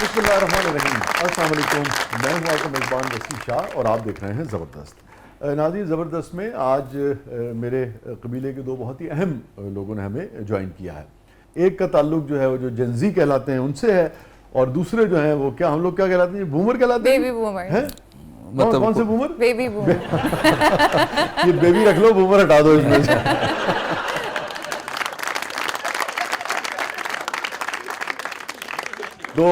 بسم اللہ الرحمن الرحیم، السلام علیکم، میں ہوں آپ کا میزبان وسیم شاہ اور آپ دیکھ رہے ہیں زبردست۔ ناظرین، زبردست میں آج میرے قبیلے کے دو بہت ہی اہم لوگوں نے ہمیں جوائن کیا ہے۔ ایک کا تعلق جو ہے وہ جو جنزی کہلاتے ہیں ان سے ہے، اور دوسرے جو ہیں وہ کیا ہم لوگ کیا کہلاتے ہیں؟ بومر کہلاتے ہیں؟ بیبی بومر ہیں؟ کون سے بومر؟ Baby boomer. یہ بیبی رکھ لو، بومر ہٹا دو اس میں سے۔ دو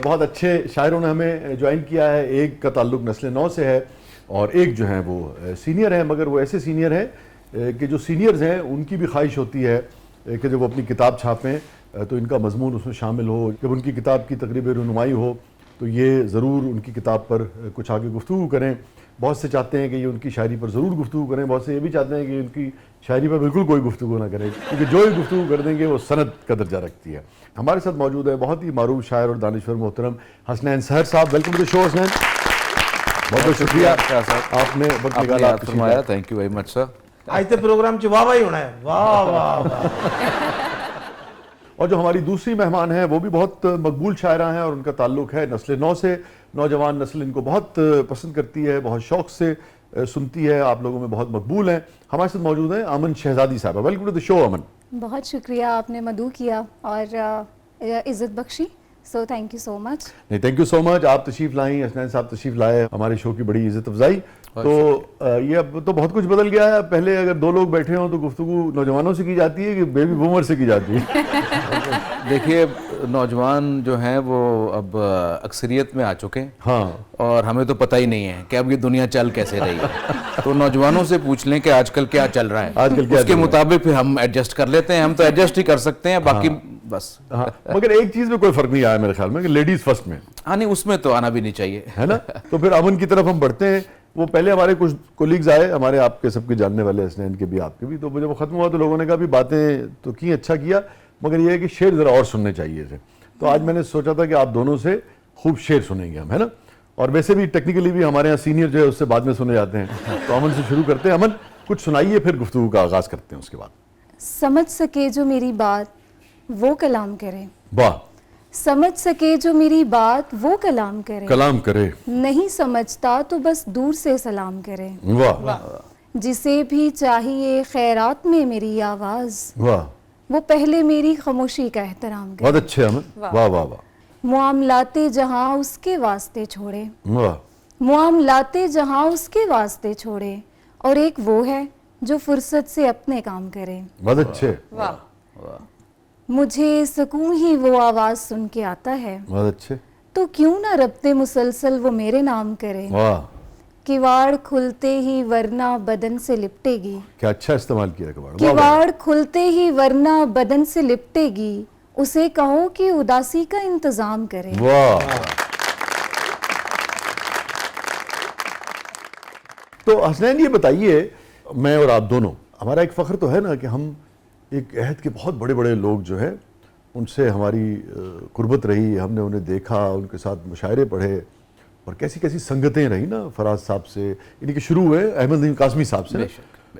بہت اچھے شاعروں نے ہمیں جوائن کیا ہے، ایک کا تعلق نسل نو سے ہے اور ایک جو ہیں وہ سینئر ہیں، مگر وہ ایسے سینئر ہیں کہ جو سینئرز ہیں ان کی بھی خواہش ہوتی ہے کہ جب وہ اپنی کتاب چھاپیں تو ان کا مضمون اس میں شامل ہو، جب ان کی کتاب کی تقریب رونمائی ہو تو یہ ضرور ان کی کتاب پر کچھ آگے گفتگو کریں۔ بہت سے چاہتے ہیں کہ یہ ان کی شاعری پر ضرور گفتگو کریں، بہت سے یہ بھی چاہتے ہیں کہ ان کی شاعری پر بالکل کوئی گفتگو نہ کریں، کیونکہ جو ہی گفتگو کر دیں گے وہ سند کا درجہ رکھتی ہے۔ ہمارے ساتھ موجود ہے بہت ہی معروف شاعر اور دانشور محترم حسنین سحر صاحب۔ ویلکم ٹو دی شو حسنین، بہت بہت شکریہ آپ نے وقت نکالا، آپ فرمایا۔ تھینک یو ویری مچ سر۔ آج تے پروگرام چ واہ واہ ہی ہونا ہے، واہ واہ واہ۔ اور جو ہماری دوسری مہمان ہیں وہ بھی بہت مقبول شاعرہ ہیں اور ان کا تعلق ہے نسل نو سے۔ نوجوان نسل ان کو بہت پسند کرتی ہے، بہت شوق سے سنتی ہے، آپ لوگوں میں بہت مقبول ہیں۔ ہمارے ساتھ موجود ہیں امن شہزادی صاحبہ۔ ویلکم ٹو دی شو امن۔ بہت شکریہ، آپ نے مدعو کیا اور عزت بخشی، سو تھینک یو سو مچ۔ نہیں، تھینک یو سو مچ، آپ تشریف لائیں، حسنین صاحب تشریف لائے، ہمارے شو کی بڑی عزت افزائی۔ تو یہ اب تو بہت کچھ بدل گیا ہے، پہلے اگر دو لوگ بیٹھے ہوں تو گفتگو نوجوانوں سے کی جاتی ہے کہ بیبی بومر سے کی جاتی ہے؟ دیکھیے، نوجوان جو ہیں وہ اب اکثریت میں آ چکے ہیں، ہاں، اور ہمیں تو پتہ ہی نہیں ہے کہ اب یہ دنیا چل کیسے رہی ہے۔ تو نوجوانوں سے پوچھ لیں کہ آج کل کیا چل رہا ہے، آج کل کیا اس کے مطابق پھر ہم ایڈجسٹ کر لیتے ہیں۔ ہم تو ایڈجسٹ ہی کر سکتے ہیں، باقی بس۔ ہاں، مگر ایک چیز میں کوئی فرق نہیں آیا میرے خیال میں کہ لیڈیز فرسٹ میں، ہاں نہیں، اس میں تو آنا بھی نہیں چاہیے، ہے نا۔ تو پھر امن کی طرف ہم بڑھتے ہیں۔ وہ پہلے ہمارے کچھ کولیگز آئے، ہمارے آپ کے سب کے جاننے والے، حسنین کے بھی آپ کے بھی، تو جب وہ ختم ہوا تو لوگوں نے کہا بھی باتیں تو کی، اچھا کیا، مگر یہ ہے کہ شعر ذرا اور سننے چاہیے تھے۔ تو آج میں نے سوچا تھا کہ آپ دونوں سے خوب شعر سنیں گے ہم، ہے نا۔ اور ویسے بھی ٹیکنیکلی بھی ہمارے یہاں سینئر جو ہے اس سے بعد میں سنے جاتے ہیں۔ تو امن سے شروع کرتے ہیں۔ امن کچھ سنائیے، پھر گفتگو کا آغاز کرتے ہیں اس کے بعد۔ سمجھ سکے جو میری بات وہ کلام کرے، واہ، سمجھ سکے جو میری بات وہ کلام کرے، کلام کرے، نہیں سمجھتا تو بس دور سے سلام کرے، واہ جسے بھی چاہیے خیرات میں میری آواز، واہ، وہ پہلے میری خاموشی کا احترام کرے، بہت اچھے امن، واہ واہ واہ معاملات جہاں اس کے واسطے چھوڑے، واہ، معاملات جہاں اس کے واسطے چھوڑے، اور ایک وہ ہے جو فرصت سے اپنے کام کرے، بہت اچھے، واہ، مجھے سکون ہی وہ آواز سن کے آتا ہے، بہت اچھے، تو کیوں نہ ربطے مسلسل وہ میرے نام کرے، واہ، کواڑ کھلتے ہی ورنہ بدن سے لپٹے گی، کیا اچھا استعمال کیا کباڑ، واہ واہ، کواڑ کھلتے ہی ورنہ بدن سے لپٹے گی، اسے کہو کہ اداسی کا انتظام کرے۔ واہ۔ تو حسنین یہ بتائیے، میں اور آپ دونوں، ہمارا ایک فخر تو ہے نا کہ ہم ایک عہد کے بہت بڑے بڑے لوگ جو ہیں ان سے ہماری قربت رہی، ہم نے انہیں دیکھا، ان کے ساتھ مشاعرے پڑھے، اور کیسی کیسی سنگتیں رہی نا، فراز صاحب سے، یعنی کہ شروع ہوئے احمد نعیم قاسمی صاحب سے،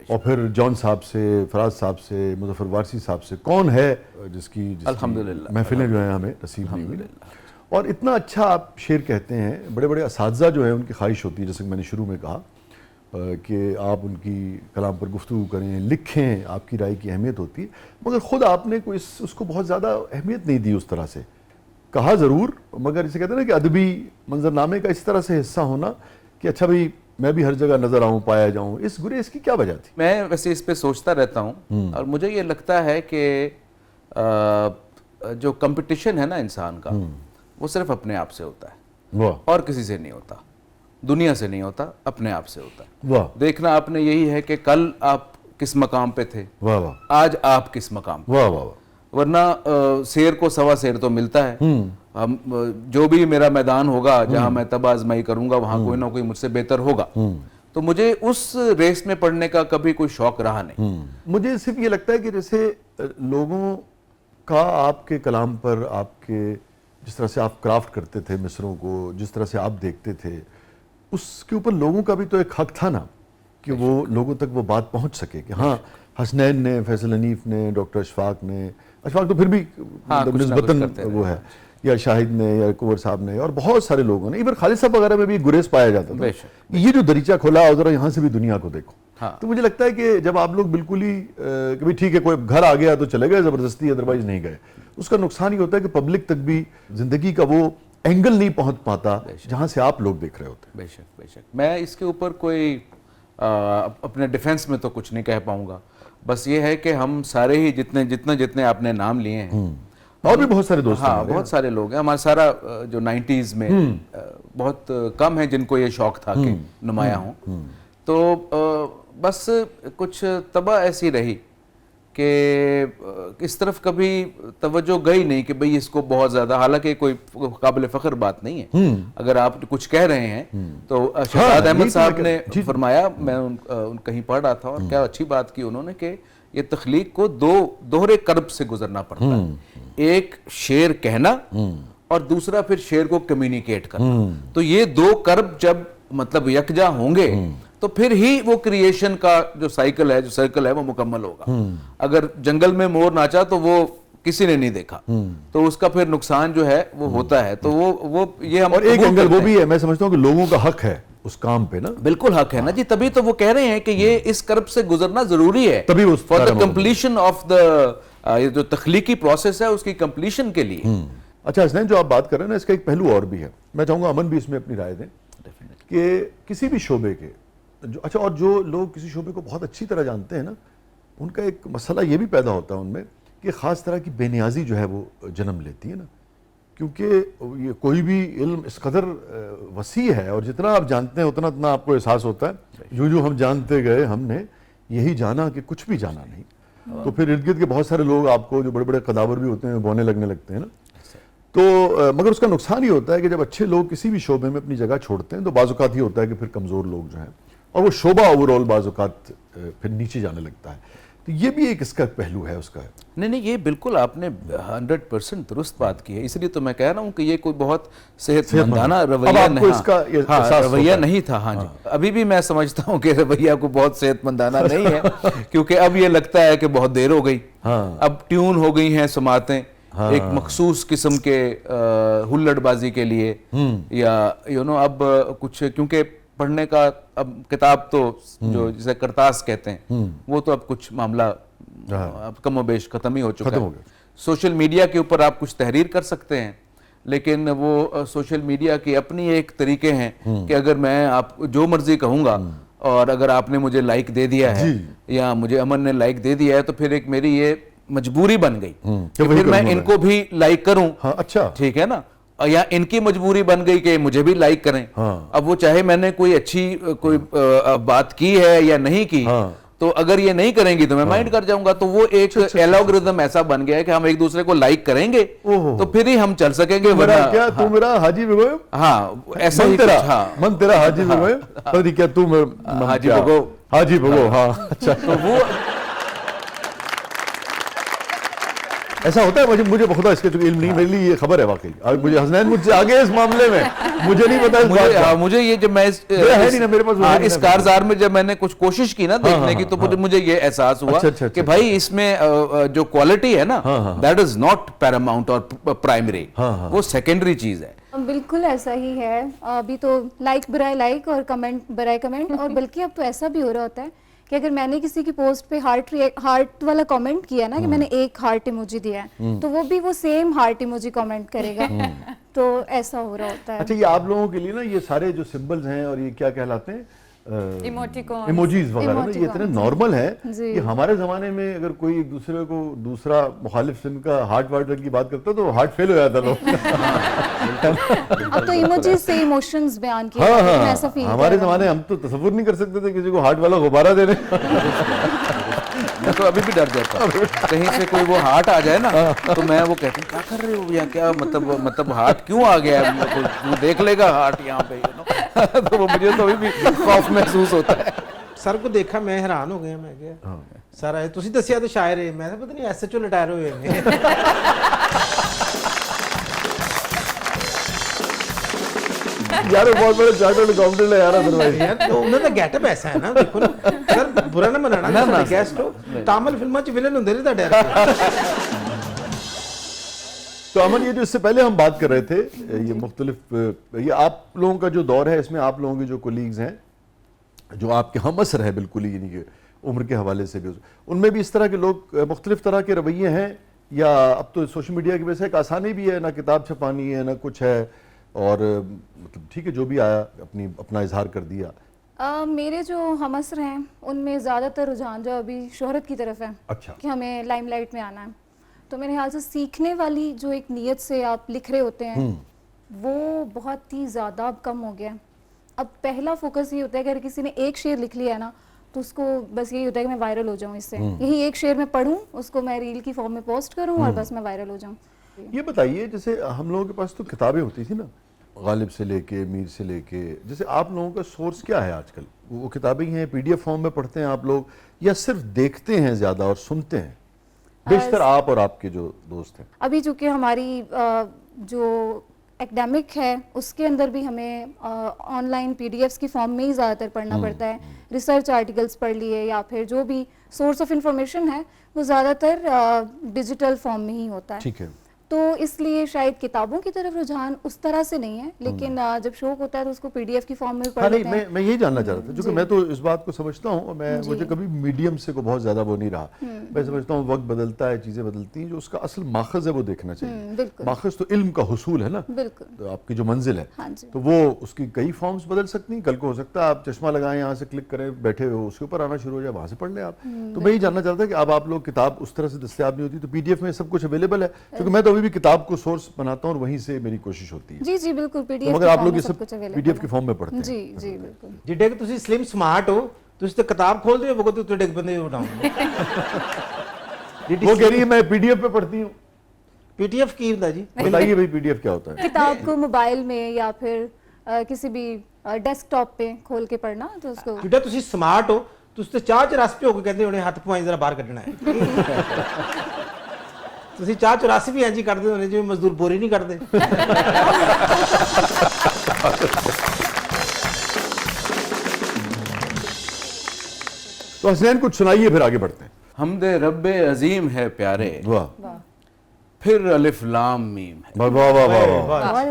اور پھر جان صاحب سے، فراز صاحب سے، مظفر وارثی صاحب سے، کون ہے جس کی الحمدللہ محفلیں جو ہیں ہمیں نصیب نہیں ہوئی۔ اور اتنا اچھا آپ شعر کہتے ہیں، بڑے بڑے اساتذہ جو ہیں ان کی خواہش ہوتی ہے، جیسے کہ میں نے شروع میں کہا کہ آپ ان کی کلام پر گفتگو کریں، لکھیں، آپ کی رائے کی اہمیت ہوتی ہے، مگر خود آپ نے کوئی اس کو بہت زیادہ اہمیت نہیں دی اس طرح سے، کہا ضرور، مگر اسے کہتے ہیں نا کہ ادبی منظرنامے کا اس طرح سے حصہ ہونا کہ اچھا بھئی میں بھی ہر جگہ نظر آؤں، پایا جاؤں، اس گریز کی کیا وجہ تھی؟ میں ویسے اس پہ سوچتا رہتا ہوں، اور مجھے یہ لگتا ہے کہ جو کمپٹیشن ہے نا انسان کا، وہ صرف اپنے آپ سے ہوتا ہے، واہ، اور کسی سے نہیں ہوتا، دنیا سے نہیں ہوتا، اپنے آپ سے ہوتا ہے۔ واہ دیکھنا آپ نے یہی ہے کہ کل آپ کس مقام پہ تھے، واہ واہ آج آپ کس مقام پہ، واہ واہ، ورنہ شیر کو سوا شیر تو ملتا ہے۔ ہم جو بھی میرا میدان ہوگا جہاں میں تب آزمائی کروں گا وہاں کوئی نہ کوئی مجھ سے بہتر ہوگا، تو مجھے اس ریس میں پڑھنے کا کبھی کوئی شوق رہا نہیں۔ مجھے صرف یہ لگتا ہے کہ جیسے لوگوں کا آپ کے کلام پر، آپ کے جس طرح سے آپ کرافٹ کرتے تھے مصروں کو، جس طرح سے آپ دیکھتے تھے، اس کے اوپر لوگوں کا بھی تو ایک حق تھا نا کہ وہ لوگوں تک وہ بات پہنچ سکے کہ ہاں حسنین نے، فیصل حنیف نے، ڈاکٹر اشفاق نے، اشفاق تو پھر بھی نسبتاً وہ ہے یا شاہد نے یا کنور صاحب نے اور بہت سارے لوگوں نے, ایون خالد صاحب وغیرہ میں بھی گریز پایا جاتا تھا, یہ جو دریچہ کھولا اور ذرا یہاں سے بھی دنیا کو دیکھو. تو مجھے لگتا ہے کہ جب آپ لوگ بالکل ہی کہ بھئی ٹھیک ہے کوئی گھر آ گیا تو چلے گئے زبردستی, ادروائز نہیں گئے, اس کا نقصان یہ ہوتا ہے کہ پبلک تک بھی زندگی کا وہ اینگل نہیں پہنچ پاتا جہاں سے آپ لوگ دیکھ رہے ہوتے ہیں. بے شک بے شک. میں اس کے اوپر کوئی اپنے ڈیفنس میں تو کچھ نہیں کہہ پاؤں گا, بس یہ ہے کہ ہم سارے ہی جتنے آپ نے نام لیے ہیں, اور بھی بہت سارے دوست ہیں, ہاں بہت سارے لوگ ہیں, ہمارا سارا جو 90s میں بہت کم ہے جن کو یہ شوق تھا کہ نمایاں ہوں, تو بس کچھ طبع ایسی رہی کہ اس طرف کبھی توجہ گئی نہیں کہ بھئی اس کو بہت زیادہ, حالانکہ کوئی قابل فخر بات نہیں ہے اگر آپ کچھ کہہ رہے ہیں. تو شہزاد احمد صاحب نے فرمایا, میں کہیں پڑھ رہا تھا, اور کیا اچھی بات کی انہوں نے کہ یہ تخلیق کو دوہرے کرب سے گزرنا پڑتا ہے, ایک شعر کہنا اور دوسرا پھر شعر کو کمیونیکیٹ کرنا. تو یہ دو کرب جب مطلب یکجا ہوں گے تو پھر ہی وہ کریشن کا جو سائیکل ہے, جو سرکل ہے, وہ مکمل ہوگا. اگر جنگل میں مور ناچا تو وہ کسی نے نہیں دیکھا, تو اس کا پھر نقصان جو ہے وہ ہوتا ہے. تو وہ یہ ہم, اور ایک اینگل وہ بھی ہے, میں سمجھتا ہوں کہ لوگوں کا حق ہے اس کام پہ نا, بالکل حق ہے نا جی, تبھی تو وہ کہہ رہے ہیں کہ یہ اس کرب سے گزرنا ضروری ہے تبھی اس for the completion of the جو تخلیقی پروسیس ہے اس کی کمپلیشن کے لیے. اچھا حسنین, جو آپ بات کر رہے ہیں نا, اس کا ایک پہلو اور بھی ہے, میں چاہوں گا امن بھی اس میں اپنی رائے دیں کہ کسی بھی شعبے کے اچھا, اور جو لوگ کسی شعبے کو بہت اچھی طرح جانتے ہیں نا, ان کا ایک مسئلہ یہ بھی پیدا ہوتا ہے ان میں کہ خاص طرح کی بے نیازی جو ہے وہ جنم لیتی ہے نا, کیونکہ یہ کوئی بھی علم اس قدر وسیع ہے اور جتنا آپ جانتے ہیں اتنا آپ کو احساس ہوتا ہے, جو ہم جانتے گئے ہم نے یہی جانا کہ کچھ بھی جانا نہیں. تو پھر ارد گرد کے بہت سارے لوگ آپ کو جو بڑے بڑے قداور بھی ہوتے ہیں بونے لگنے لگتے ہیں نا. تو مگر اس کا نقصان یہ ہوتا ہے کہ جب اچھے لوگ کسی بھی شعبے میں اپنی جگہ چھوڑتے ہیں تو بعض اوقات یہ ہوتا ہے کہ پھر کمزور لوگ جو ہیں, اور وہ شعبہ اوورآل بعض اوقات پھر نیچے جانے لگتا ہے. تو یہ بھی ایک اس کا پہلو ہے اس کا. نہیں, یہ بالکل آپ نے 100% درست بات کی ہے, اس لیے تو میں کہہ رہا ہوں کہ یہ کوئی بہت صحت مندانہ رویہ نہیں تھا. ہاں جی, ابھی بھی میں سمجھتا ہوں کہ رویہ کو بہت صحت مندانہ نہیں ہے, کیونکہ اب یہ لگتا ہے کہ بہت دیر ہو گئی, اب ٹیون ہو گئی ہیں سماعتیں ایک مخصوص قسم کے ہلڑ بازی کے لیے, یا اب کچھ, کیونکہ پڑھنے کا اب کتاب تو جو جسے کرتاس کہتے ہیں وہ تو اب کچھ معاملہ اب کم و بیش ختم ہی ہو چکا ہے. سوشل میڈیا کے اوپر آپ کچھ تحریر کر سکتے ہیں, لیکن وہ سوشل میڈیا کے اپنی ایک طریقے ہیں کہ اگر میں آپ جو مرضی کہوں گا اور اگر آپ نے مجھے لائک دے دیا ہے یا مجھے امن نے لائک دے دیا ہے تو پھر ایک میری یہ مجبوری بن گئی کہ پھر میں ان کو بھی لائک کروں. اچھا ٹھیک ہے نا, یا ان کی مجبوری بن گئی کہ مجھے بھی لائک کریں. اب وہ چاہے میں نے کوئی اچھی کوئی بات کی ہے یا نہیں کی, تو اگر یہ نہیں کریں گی تو میں مائنڈ کر جاؤں گا. تو وہ ایک الگورتھم ایسا بن گیا ہے کہ ہم ایک دوسرے کو لائک کریں گے تو پھر ہی ہم چل سکیں گے. کیا تو میرا حاجی بگو, ہاں ایسا ہی من تیرا حاجی بگو, کیا تو حاجی بگو, حاجی بگو. ہاں اچھا, تو وہ ایسا ہوتا ہے. مجھے بخدا اس کے چونکہ علم نہیں, میرے لیے یہ خبر ہے واقعی. مجھے حسنین مجھ سے آگے اس معاملے میں مجھے نہیں پتا. مجھے یہ جب میں اس کارزار میں جب میں نے کچھ کوشش کی نا دیکھنے کی, تو مجھے یہ احساس ہوا کہ بھائی اس میں جو کوالٹی ہے نا, دیٹ از ناٹ پیراماؤنٹ اور پرائمری, وہ سیکنڈری چیز ہے. بالکل ایسا ہی ہے. ابھی تو لائک برائے لائک اور کمنٹ برائے کمنٹ, اور بلکہ اب تو ایسا بھی ہو رہا ہوتا ہے کہ اگر میں نے کسی کی پوسٹ پہ ہارٹ والا کامنٹ کیا نا, کہ میں نے ایک ہارٹ ایموجی دیا ہے, تو وہ بھی وہ سیم ہارٹ ایموجی کامنٹ کرے گا. تو ایسا ہو رہا ہوتا ہے. اچھا, یہ آپ لوگوں کے لیے نا یہ سارے جو سمبلز ہیں اور یہ کیا کہلاتے ہیں, ایموجیز وغیرہ نا, یہ اتنے نارمل ہے کہ ہمارے زمانے میں اگر کوئی ایک دوسرے کو دوسرا مخالف سن کا ہارٹ وارٹ کی بات کرتا تو ہارٹ فیل ہو جاتا لوگ. اب تو ایموجیز سے ایموشنز بیان کیے جاتے ہیں, ایسا فیل. ہمارے زمانے ہم تو تصور نہیں کر سکتے تھے کسی کو ہارٹ والا غبارہ دینے. میں تو ابھی بھی ڈر جاتا ہوں, کہیں سے کوئی وہ ہارٹ آ جائے نا تو میں وہ کہتا ہوں کیا کر رہے ہو, یا کیا مطلب ہارٹ کیوں آ گیا ہے, وہ دیکھ لے گا ہارٹ یہاں پہ, تو وہ مجھے تو ابھی بھی خوف محسوس ہوتا ہے. سر کو دیکھا میں حیران ہو گیا, میں کیا سر ہے تسی دسیا تو شاعر ہے, میں پتہ نہیں ایس ایچ او ریٹائر ہوئے ہیں. یار بہت بڑے چارٹرڈ اکاؤنٹنٹ ہے یار ادروائز. تو انہوں کا گیٹ اپ ایسا ہے نا, دیکھو نا سر, برا نہ منانا, گیسٹ ہو تامل فلموں چ ولن ہوندے نے تہاڈے. تو امن، یہ جو اس سے پہلے ہم بات کر رہے تھے، یہ مختلف، یہ آپ لوگوں کا جو دور ہے، اس میں آپ لوگوں کے جو کولیگز ہیں جو آپ کے ہم عصر ہیں بالکل ہی، یعنی کہ عمر کے حوالے سے بھی، ان میں بھی اس طرح کے لوگ مختلف طرح کے رویے ہیں، یا اب تو سوشل میڈیا کی وجہ سے ایک آسانی بھی ہے، نہ کتاب چھپانی ہے نہ کچھ ہے، اور مطلب ٹھیک ہے جو بھی آیا اپنا اظہار کر دیا؟ میرے جو ہم عصر ہیں ان میں زیادہ تر رجحان جو ابھی شہرت کی طرف ہے، اچھا، کہ ہمیں لائم لائٹ میں آنا ہے. تو میرے خیال سے سیکھنے والی جو ایک نیت سے آپ لکھ رہے ہوتے ہیں وہ بہت ہی زیادہ اب کم ہو گیا ہے. اب پہلا فوکس یہ ہوتا ہے کہ اگر کسی نے ایک شعر لکھ لیا ہے نا تو اس کو بس یہی ہوتا ہے کہ میں وائرل ہو جاؤں، اس سے یہی ایک شعر میں پڑھوں، اس کو میں ریل کی فارم میں پوسٹ کروں اور بس میں وائرل ہو جاؤں. یہ بتائیے، جیسے ہم لوگوں کے پاس تو کتابیں ہوتی تھی نا، غالب سے لے کے میر سے لے کے، جیسے آپ لوگوں کا سورس کیا ہے آج کل؟ وہ کتابیں ہیں، پی ڈی ایف فارم میں پڑھتے ہیں آپ لوگ، یا صرف دیکھتے ہیں زیادہ اور سنتے ہیں؟ بیشتر آپ اور آپ کے جو دوست ہیں. ابھی چونکہ ہماری جو ایکڈیمک ہے اس کے اندر بھی ہمیں آن لائن پی ڈی ایفس کی فارم میں ہی زیادہ تر پڑھنا پڑتا ہے. ریسرچ آرٹیکلس پڑھ لیے یا پھر جو بھی سورس آف انفارمیشن ہے وہ زیادہ تر ڈیجیٹل فارم میں ہی ہوتا ہے. ٹھیک ہے. تو اس لیے شاید کتابوں کی طرف رجحان اس طرح سے نہیں ہے، لیکن جب شوق ہوتا ہے تو اس کو پی ڈی ایف کی فارم میں پڑھ لیتے ہیں. میں یہی جاننا چاہ رہا تھا، کیونکہ میں تو اس بات کو سمجھتا ہوں، اور مجھے کبھی میڈیم سے کو بہت زیادہ وہ نہیں رہا. میں سمجھتا ہوں وقت بدلتا ہے، چیزیں بدلتی ہیں، جو اس کا اصل ماخذ ہے وہ دیکھنا چاہیے. ماخذ تو علم کا حصول ہے نا، بالکل آپ کی جو منزل ہے، تو وہ اس کی کئی فارمز بدل سکتی ہیں. کل کو ہو سکتا ہے آپ چشمہ لگائیں، یہاں سے کلک کریں، بیٹھے ہو اس کے اوپر آنا شروع ہو جائے، وہاں سے پڑھ لیں آپ. تو میں یہ جاننا چاہتا کہ اب آپ لوگ کتاب اس طرح سے دستیاب نہیں ہوتی تو پی ڈی ایف میں سب کچھ اویلیبل ہے، کیونکہ میں تو ابھی بھی کتاب کو سورس بناتا ہوں اور وہیں سے میری کوشش ہوتی ہے. جی جی بالکل، پی ڈی ایف مگر آپ لوگ یہ سب پی ڈی ایف کی فارم میں پڑھتے ہیں. جی جی بالکل. جڈے کہ تسی سلم سمارٹ ہو، تسی تو کتاب کھول دے وہ تو ڈگ بندے اٹھاؤں. وہ کہہ رہی ہے میں پی ڈی ایف پہ پڑھتی ہوں. پی ٹی ایف کی ہوتا جی؟ بتائیے بھائی پی ڈی ایف کیا ہوتا ہے؟ کتاب کو موبائل میں یا پھر کسی بھی ڈیسک ٹاپ پہ کھول کے پڑھنا، تو اس کو جڈا تسی سمارٹ ہو تسی تو چاہ چراس پہ ہو کے کہتے ہونے ہاتھ پوائیں ذرا باہر کٹنا ہے. تسی چاہ چراسی بھی اینجی کر دے ہونے جو مزدور بوری نہیں کر دے. تو حسنین کچھ سنائیے پھر آگے بڑھتے ہیں. حمد رب عظیم ہے پیارے، واہ پھر الف لام میم ہے. واہ واہ واہ واہ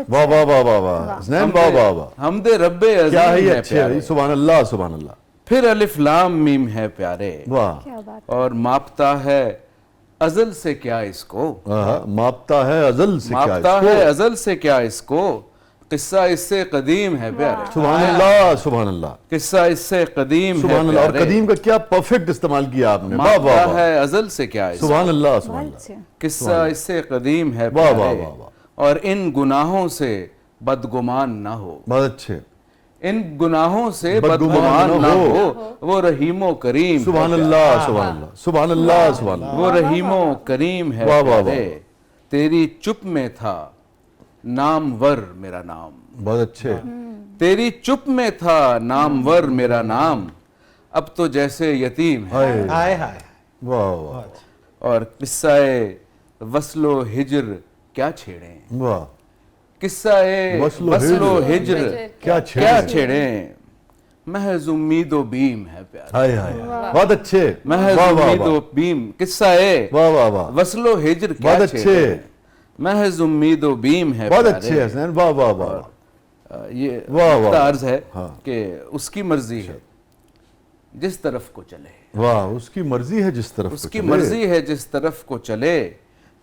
واہ واہ واہ واہ واہ حسنین، واہ واہ واہ، حمد رب کیا ہے عظیم یہ ہے اچھے پیارے، ہے، سبحان اللہ سبحان اللہ. پھر الف لام میم ہے پیارے، واہ. کیا بات. اور ماپتا ہے ازل سے کیا اس کو، ماپتا ہے ازل سے کیا ماپتا اس ہے کو. ازل سے کیا اس کو، قصہ اس سے قدیم ہے پیارے، سبحان اللہ سبحان اللہ قصہ اس سے قدیم ہے سبحان اللہ. اور پیارے، قدیم کا کیا پرفیکٹ استعمال کیا آپ نے. واہ واہ ماپتا واہ، ہے ازل سے کیا اس کو، سبحان اللہ سبحان بہت اللہ. اچھے. قصہ اس سے قدیم ہے واہ واہ پیارے، واہ واہ، اور ان گناہوں سے بدگمان نہ ہو، بہت اچھے. ان گناہوں سے بدگمان بدگمان نہ نہ ہو. ہو، وہ رحیم و کریم ہے سبحان پیارے، اللہ سبحان اللہ سبحان اللہ سبحان اللہ. وہ رحیم و کریم ہے واہ واہ پیارے، تیری چپ میں تھا نامور میرا نام، بہت اچھے. تیری چپ میں تھا نامور میرا نام، اب تو جیسے یتیم ہے. ہائے ہائے ہائے. واہ واہ اور قصہ وصل و ہجر کیا چھیڑیں، واہ. قصہ وصل و ہجر کیا کیا چھیڑیں، محض امید و بیم ہے پیارے، ہائے ہائے، بہت اچھے. محض واہ واہ امید و واہ بیم، قصہ واہ واہ واہ، وصل و ہجر کیا بہت اچھے. چھیڑیں، محض امید و بیم ہے بہت پیارے. اچھے حسنین، واہ واہ واہ. یہ واہ واہ. عرض ہے ہاں. کہ اس کی مرضی ہے جس طرف کو چلے، واہ، اس کی مرضی ہے جس طرف اس کو کی چلے. مرضی ہے جس طرف کو چلے،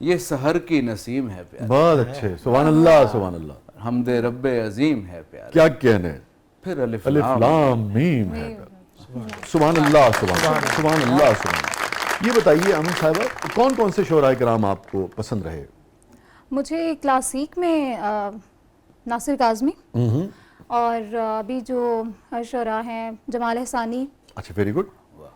یہ سحر کی نسیم ہے پیارے، بہت اچھے. سبحان اللہ سبحان اللہ. حمد رب عظیم ہے پیارے، کیا کہنے. پھر الف الف لام. لام میم ہے. سبحان اللہ سبحان اللہ سبحان اللہ سبحان اللہ. یہ بتائیے امن صاحبہ، کون کون سے شعراء کرام آپ کو پسند رہے؟ مجھے کلاسیک میں ناصر کاظمی، اور ابھی جو شعراء ہیں جمال احسانی، اچھا، ویری گڈ.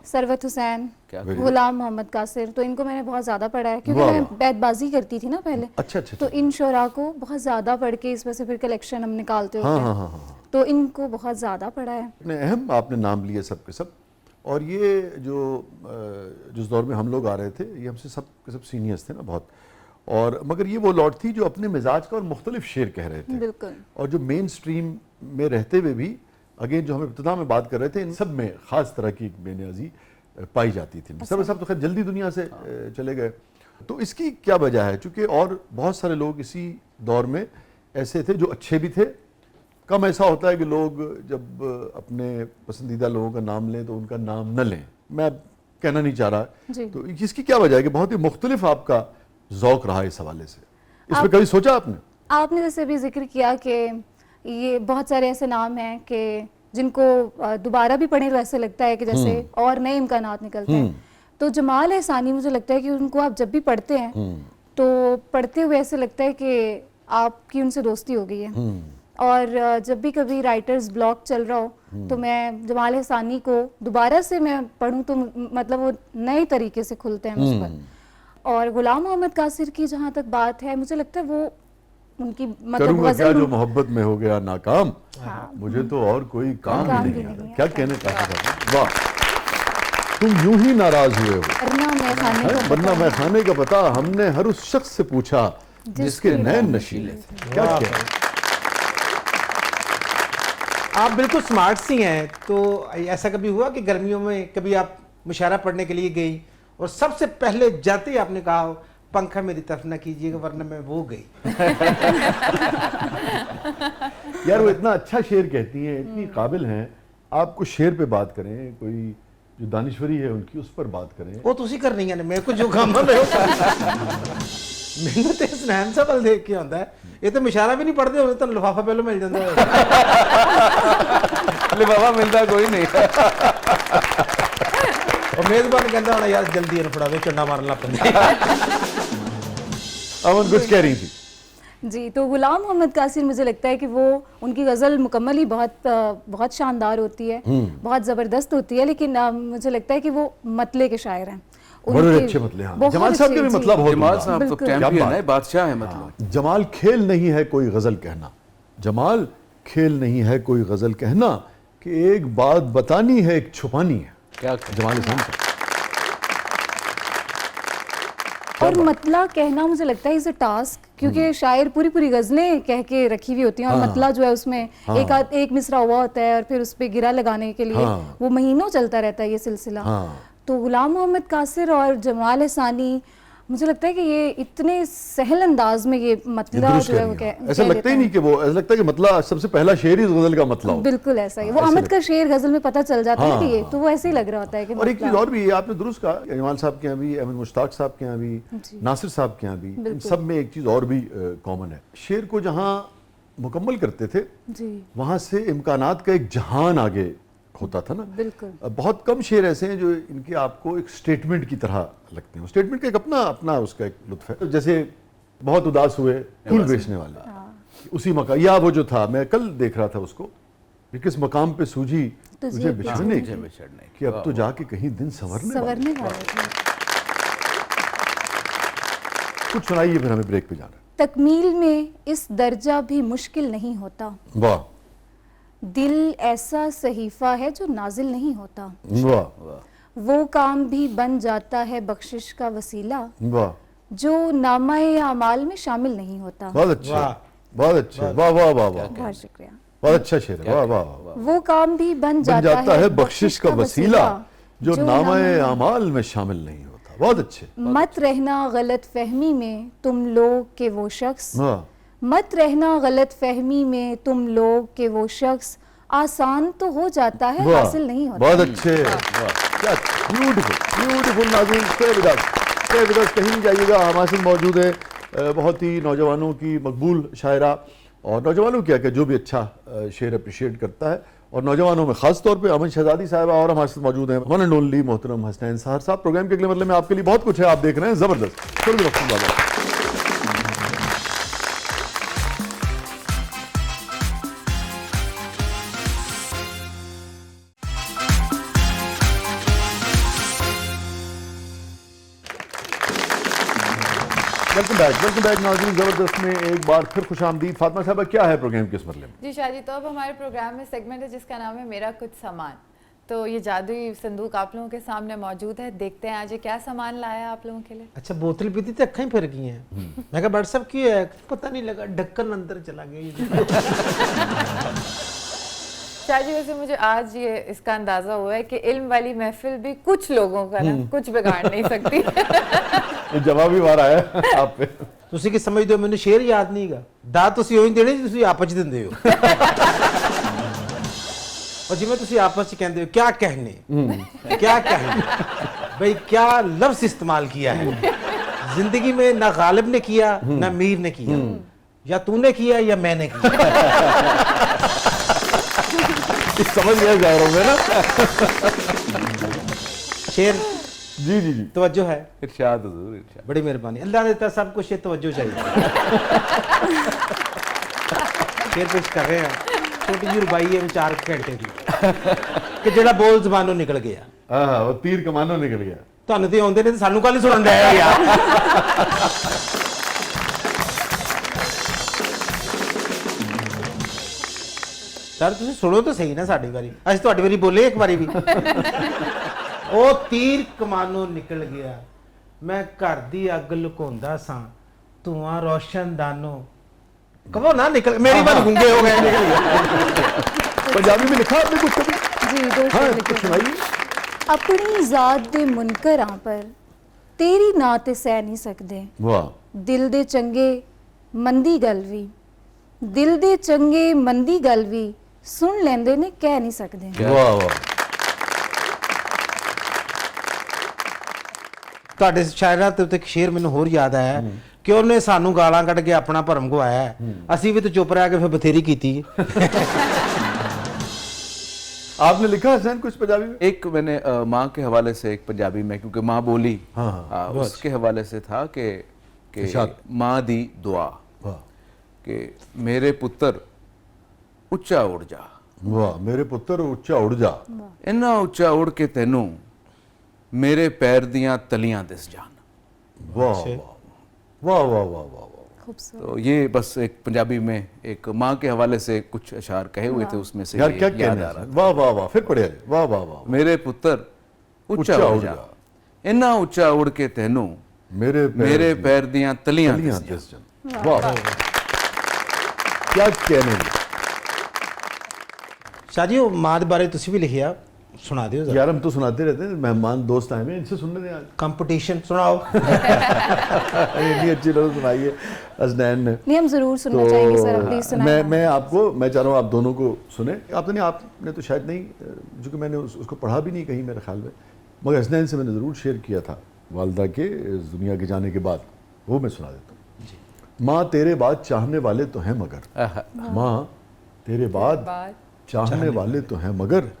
ثروت حسین، کیا غلام محمد قاصر، تو ان کو میں نے بہت زیادہ پڑھا ہے کیونکہ میں بیت بازی کرتی تھی نا پہلے. اچھا اچھا. تو ان شعراء کو بہت زیادہ پڑھ کے اس میں سے پھر کلیکشن ہم نکالتے ہاں ہوتے ہاں ہیں، ہاں ہاں. تو ان کو بہت زیادہ پڑھا ہے. اتنے اہم آپ نے نام لیے سب کے سب. اور یہ جو جس دور میں ہم لوگ آ رہے تھے، یہ ہم سے سب کے سب سینئرز تھے نا بہت. اور مگر یہ وہ لوٹ تھی جو اپنے مزاج کا اور مختلف شعر کہہ رہے تھے، بالکل. اور جو مین سٹریم میں رہتے ہوئے بھی اگین جو ہم ابتدا میں بات کر رہے تھے، ان سب میں خاص طرح کی بے نیازی پائی جاتی تھی. سب تو خیر جلدی دنیا سے چلے گئے. تو اس کی کیا وجہ ہے؟ چونکہ اور بہت سارے لوگ اسی دور میں ایسے تھے جو اچھے بھی تھے. کم ایسا ہوتا ہے کہ لوگ جب اپنے پسندیدہ لوگوں کا نام لیں تو ان کا نام نہ لیں. میں کہنا نہیں چاہ رہا. تو اس کی کیا وجہ ہے کہ بہت ہی مختلف آپ کا ذوق رہا اس حوالے سے. اس پہ کبھی سوچا آپ نے؟ آپ نے جیسے بھی ذکر کیا کہ یہ بہت سارے ایسے نام ہیں کہ جن کو دوبارہ بھی پڑھیں تو ایسے لگتا ہے کہ جیسے اور نئے امکانات نکلتے ہیں. تو جمال احسانی مجھے لگتا ہے کہ ان کو آپ جب بھی پڑھتے ہیں تو پڑھتے ہوئے ایسے لگتا ہے کہ آپ کی ان سے دوستی ہو گئی ہے. اور جب بھی کبھی رائٹرز بلاگ چل رہا ہو تو میں جمال احسانی کو دوبارہ سے میں پڑھوں تو مطلب وہ نئے طریقے سے کھلتے ہیں مجھ پر. اور غلام محمد قاصر کی جہاں تک بات ہے مجھے لگتا ہے وہ ان کی کروں گا کیا جو محبت میں ہو گیا ناکام, مجھے تو اور کوئی کام ہی نہیں آتا. کیا کہنے کا تھا. واہ, تم یوں ہی ناراض ہوئے ہو ورنہ میں خانے کا پتا ہم نے ہر اس شخص سے پوچھا جس کے نین نشیلے تھے. کیا کہہ آپ بالکل سمارٹ سی ہیں. تو ایسا کبھی ہوا کہ گرمیوں میں کبھی آپ مشاعرہ پڑھنے کے لیے گئی اور سب سے پہلے جاتے ہی آپ نے کہا پنکھا میری طرف نہ کیجیے گا ورنہ میں وہ گئی؟ یار وہ اتنا اچھا شعر کہتی ہیں, اتنی قابل ہیں. آپ کو شعر پہ بات کریں, کوئی جو دانشوری ہے ان کی اس پر بات کریں. وہ تسی کرنی ہے میرے کو جو کام ہے ਮੈਨੂੰ ਤੇ ਸਨੈਨ ਸਾ ਵੱਲ ਦੇਖ ਕੇ ਆਉਂਦਾ ਹੈ. ਇਹ ਤਾਂ ਇਸ਼ਾਰਾ ਵੀ ਨਹੀਂ ਪੜਦੇ ਹੋਵੇ ਤਾਂ ਲਿਫਾਫਾ ਪਹਿਲਾਂ ਮਿਲ ਜਾਂਦਾ ਹੈ. ਲਿਫਾਫਾ ਮਿਲਦਾ ਕੋਈ ਨਹੀਂ. ਉਹ ਮੇਜ਼ਬਾਨ ਕਹਿੰਦਾ ਹੁਣ ਯਾਰ ਜਲਦੀ ਇਹਨੂੰ ਫੜਾ ਦੇ ਚੰਡਾ ਮਾਰਨ ਲੱਗ ਪੈਂਦੇ. امن کچھ کہہ رہی تھی. جی, تو غلام محمد قاصر مجھے لگتا ہے کہ وہ ان کی غزل مکمل ہی بہت شاندار ہوتی ہے, بہت زبردست ہوتی ہے, لیکن مجھے لگتا ہے کہ وہ مطلع کے شاعر ہیں. بڑے اچھے مطلع ہیں. جمال صاحب کے بھی مطلب بہت. جمال صاحب تو چیمپئن ہے, بادشاہ ہے مطلب. جمال کھیل نہیں ہے کوئی غزل کہنا, جمال کھیل نہیں ہے کوئی غزل کہنا, کہ ایک بات بتانی ہے ایک چھپانی ہے. کیا جمال احسان صاحب. اور مطلع کہنا مجھے لگتا ہے از اے ٹاسک, کیونکہ شاعر پوری پوری غزلیں کہہ کے رکھی ہوئی ہوتی ہیں اور مطلع جو ہے اس میں ایک مصرع ہوا ہوتا ہے اور پھر اس پہ گرا لگانے کے لیے وہ مہینوں چلتا رہتا ہے یہ سلسلہ. تو غلام محمد قاصر اور جمال احسانی مجھے لگتا ہے کہ یہ اتنے سہل انداز میں یہ مطلع جو ہے وہ ایسا لگتا ہی نہیں کہ وہ, ایسا لگتا ہے کہ مطلع سب سے پہلا شعر ہی اس غزل کا مطلع ہو. بالکل ایسا ہی. وہ احمد کا شعر غزل میں پتہ چل جاتا ہے کہ یہ تو وہ ایسے ہی لگ رہا ہوتا ہے کہ. اور ایک چیز اور بھی ہے, آپ نے درست کہا, جمال صاحب کے یہاں بھی, احمد مشتاق صاحب کے یہاں بھی, ناصر صاحب کے یہاں بھی, ان سب میں ایک چیز اور بھی کامن ہے. شعر کو جہاں مکمل کرتے تھے وہاں سے امکانات کا ایک جہان آگے ہوتا تھا نا. بالکل. بہت کم شعر ایسے ہیں جو ان کے آپ کو ایک سٹیٹمنٹ کی طرح لگتے ہیں. سٹیٹمنٹ کا ایک اپنا اس کا ایک لطف ہے. جیسے بہت اداس ہوئے پھول بیچنے والے, اسی مقام, یا وہ جو تھا میں کل دیکھ رہا تھا اس کو, کہ کس مقام پہ سوجی تجھے بچھڑنے کی کہ اب تو جا کے کہیں دن سنورنے والے. کچھ سنائیے پھر ہمیں بریک پہ جانا ہے. تکمیل میں اس درجہ بھی مشکل نہیں ہوتا, واہ, دل ایسا صحیفہ ہے جو نازل نہیں ہوتا, واہ, وہ کام بھی بن جاتا ہے بخشش کا وسیلہ واہ, جو نامہ اعمال میں شامل نہیں ہوتا. بہت اچھا, بہت اچھا, واہ واہ واہ واہ, بہت شکریہ. بہت اچھا شعر ہے, واہ واہ واہ. وہ کام بھی بن جاتا ہے بخشش کا وسیلہ جو نامہ اعمال میں شامل نہیں ہوتا. بہت اچھے. مت رہنا غلط فہمی میں تم لوگ کے وہ شخص, مت رہنا غلط فہمی میں تم لوگ کے وہ شخص, آسان تو ہو جاتا ہے حاصل نہیں ہوتا. بہت اچھے, بیوٹیفل بیوٹیفل. ناظرین stay with us, کہیں نہیں جائیے گا. حماسن موجود ہے, بہت ہی نوجوانوں کی مقبول شاعرہ, اور نوجوانوں کیا کہ جو بھی اچھا شعر اپریشیٹ کرتا ہے, اور نوجوانوں میں خاص طور پہ امن شہزادی صاحبہ اور ہمارے ساتھ موجود ہیں ون اینڈ اونلی محترم حسنین سہر صاحب. پروگرام کے اگلے مرحلے میں آپ کے لیے بہت کچھ ہے, آپ دیکھ رہے ہیں زبردست. تھوڑی دیر وقت بعد ویلکم بیک ناظرین. زبردست میں ایک بار پھر خوش آمدید. فاطمہ صاحبہ کیا ہے پروگرام کے اس مرحلے میں؟ جی شاہ جی, تو اب ہمارے پروگرام میں سیگمنٹ ہے جس کا نام ہے میرا کچھ سامان. تو یہ جادوئی صندوق آپ لوگوں کے سامنے موجود ہے, دیکھتے ہیں آج یہ کیا سامان لایا آپ لوگوں کے لیے. اچھا, بوتل پیتی تھی اکھیں پھر گئی ہیں. میں کہا بٹ صاحب کی ہے, پتہ نہیں لگا, ڈھکن اندر چلا گیا. شاہ جی ویسے مجھے آج یہ اس کا اندازہ ہوا ہے کہ علم والی محفل بھی کچھ لوگوں کا نا کچھ بگاڑ نہیں سکتی. ਇਹ ਜਵਾਬੀ ਵਾਰ ਆਇਆ ਆਪ पे ਤੁਸੀਂ ਕੀ ਸਮਝਦੇ ਹੋ ਮੈਨੂੰ ਸ਼ੇਰ ਯਾਦ ਨਹੀਂਗਾ ਦਾ ਤੁਸੀਂ ਉਹੀ ਦੇਣੇ ਤੁਸੀਂ ਆਪਸ ਚ ਦਿੰਦੇ ਹੋ और जिवें तुसी आपस च कहंदे हो क्या कहने भाई क्या लफ्ज इस्तेमाल किया है जिंदगी में ना गालिब ने किया ना मीर ने किया या तूने किया या मैंने किया समझ गया जाहिरों में ना शेर जी जी जी तवज्जो है इरशाद हुजूर इरशाद बड़ी मेहरबानी अल्लाह देता सब कुछ ये तवज्जो चाहिए शेर पेश कर रहे हैं छोटी जी रुबाई है 4 घंटे की कि जेड़ा बोल जबानों निकल गया हाँ वो तीर कमानों निकल गया ਤੁਹਾਨੂੰ ਤੇ ਆਉਂਦੇ ਨੇ ਤੇ ਸਾਨੂੰ ਕੱਲ ਹੀ ਸੁਣਨ ਡਿਆ ਯਾਰ ਸਰ ਤੁਸੀਂ ਸੁਣੋ ਤਾਂ ਸਹੀ ਨਾ ਸਾਡੀ ਵਾਰੀ ਅਸੀਂ ਤੁਹਾਡੀ ਵਾਰੀ ਬੋਲੇ ਇੱਕ ਵਾਰੀ ਵੀ ਉਹ ਤੀਰ ਕਮਾਨੋਂ ਨਿਕਲ ਗਿਆ ਮੈਂ ਘਰ ਦੀ ਅੱਗ ਲੁਕਾਉਂਦਾ ਸਾਂ ਧੂਆਂ ਰੋਸ਼ਨਦਾਨੋਂ ਕਹੋ ਨਾ ਨਿਕਲ मेरी बात गूंगे हो गए निकल गया पंजाबी में लिखा आपने कुछ कभी जी दो हाँ शेर कुछ लिखे हैं। सुनाइए अपनी ਜ਼ਾਤ ਦੇ ਮੁਨਕਰਾਂ ਪਰ ਤੇਰੀ ਨਾਂ ਤੇ ਸਹਿ ਨਹੀਂ ਸਕਦੇ वाह ਦਿਲ ਦੇ ਚੰਗੇ ਮੰਦੀ ਗੱਲ ਵੀ ਦਿਲ ਦੇ ਚੰਗੇ ਮੰਦੀ ਗੱਲ ਵੀ ਸੁਣ ਲੈਂਦੇ ਨੇ ਕਹਿ ਨਹੀਂ ਸਕਦੇ वाह वाह ਤੁਹਾਡੇ ਸ਼ਾਇਰਾਂ ਤੇ ਉੱਤੇ ਇੱਕ ਸ਼ੇਰ ਮੈਨੂੰ ਹੋਰ ਯਾਦ ਆਇਆ ਕਿ ਉਹਨੇ ਸਾਨੂੰ ਗਾਲਾਂ ਕੱਢ ਕੇ ਆਪਣਾ ਭਰਮ ਗਵਾਇਆ ਹੈ। ਅਸੀਂ ਵੀ ਤਾਂ ਚੁੱਪ ਰਹਿ ਕੇ ਫਿਰ ਬਥੇਰੀ ਕੀਤੀ ਹੈ। आपने लिखा हसनैन कुछ पंजाबी में एक मैंने माँ के हवाले से एक पंजाबी में क्योंकि माँ बोली हाँ, हाँ, उसके हवाले से था कि इरशाद। माँ दी दुआ वाह कि मेरे पुत्र ਉੱਚਾ ਉੜ ਜਾ वाह मेरे पुत्र उच्चा उड़ जा ਇੰਨਾ ਉੱਚਾ ਉੜ ਕੇ ਤੈਨੂੰ ਮੇਰੇ ਪੈਰ ਦੀਆਂ ਤਲੀਆਂ ਦਿਸ ਜਾਣ वाह वाह वाह वाह वाह वाह खूबसूरत तो ये बस एक पंजाबी में एक माँ के हवाले से कुछ अशार कहे हुए थे उसमें से यार ये क्या याद कहने आ रहा हैं? वाह वाह वाह फिर पढ़िए वाह वाह वाह मेरे पुत्र ਉੱਚਾ ਉੱਚਾ ਉੜ ਉੜ ਜਾ ਜਾ। ਇੰਨਾ ਉੱਚਾ ਉੜ ਕੇ ਤੈਨੂੰ मेरे पैर ਦੀਆਂ ਤਲੀਆਂ तलियां ਦਿਸ ਜਾਣ दिस जान वाह क्या कहने हैं? ਸ਼ਾਹ ਜੀ ਉਹ ਮਾਂ ਦੇ ਬਾਰੇ ਤੁਸੀਂ ਵੀ ਲਿਖਿਆ ਸੁਣਾ ਦਿਓ ਜ਼ਰਾ यार हम तो सुनाते रहते हैं मेहमान दोस्त आए हैं इनसे सुनने दें आज कंपटीशन सुनाओ इतनी अच्छी लफ्ज़ सुनाइए हसनैन ने नहीं हम जरूर सुनना चाहेंगे सर प्लीज सुनाइए मैं आपको मैं चाह रहा हूँ आप दोनों को सुने आपने तो शायद नहीं क्योंकि मैंने उसको पढ़ा भी नहीं कहीं मेरे ख्याल में मगर हसनैन से मैंने ज़रूर शेयर किया था वालदा के इस दुनिया के जाने के बाद वो मैं सुना देता हूँ माँ तेरे बाद चाहने वाले तो हैं मगर माँ तेरे बाद चाहने वाले तो हैं मगर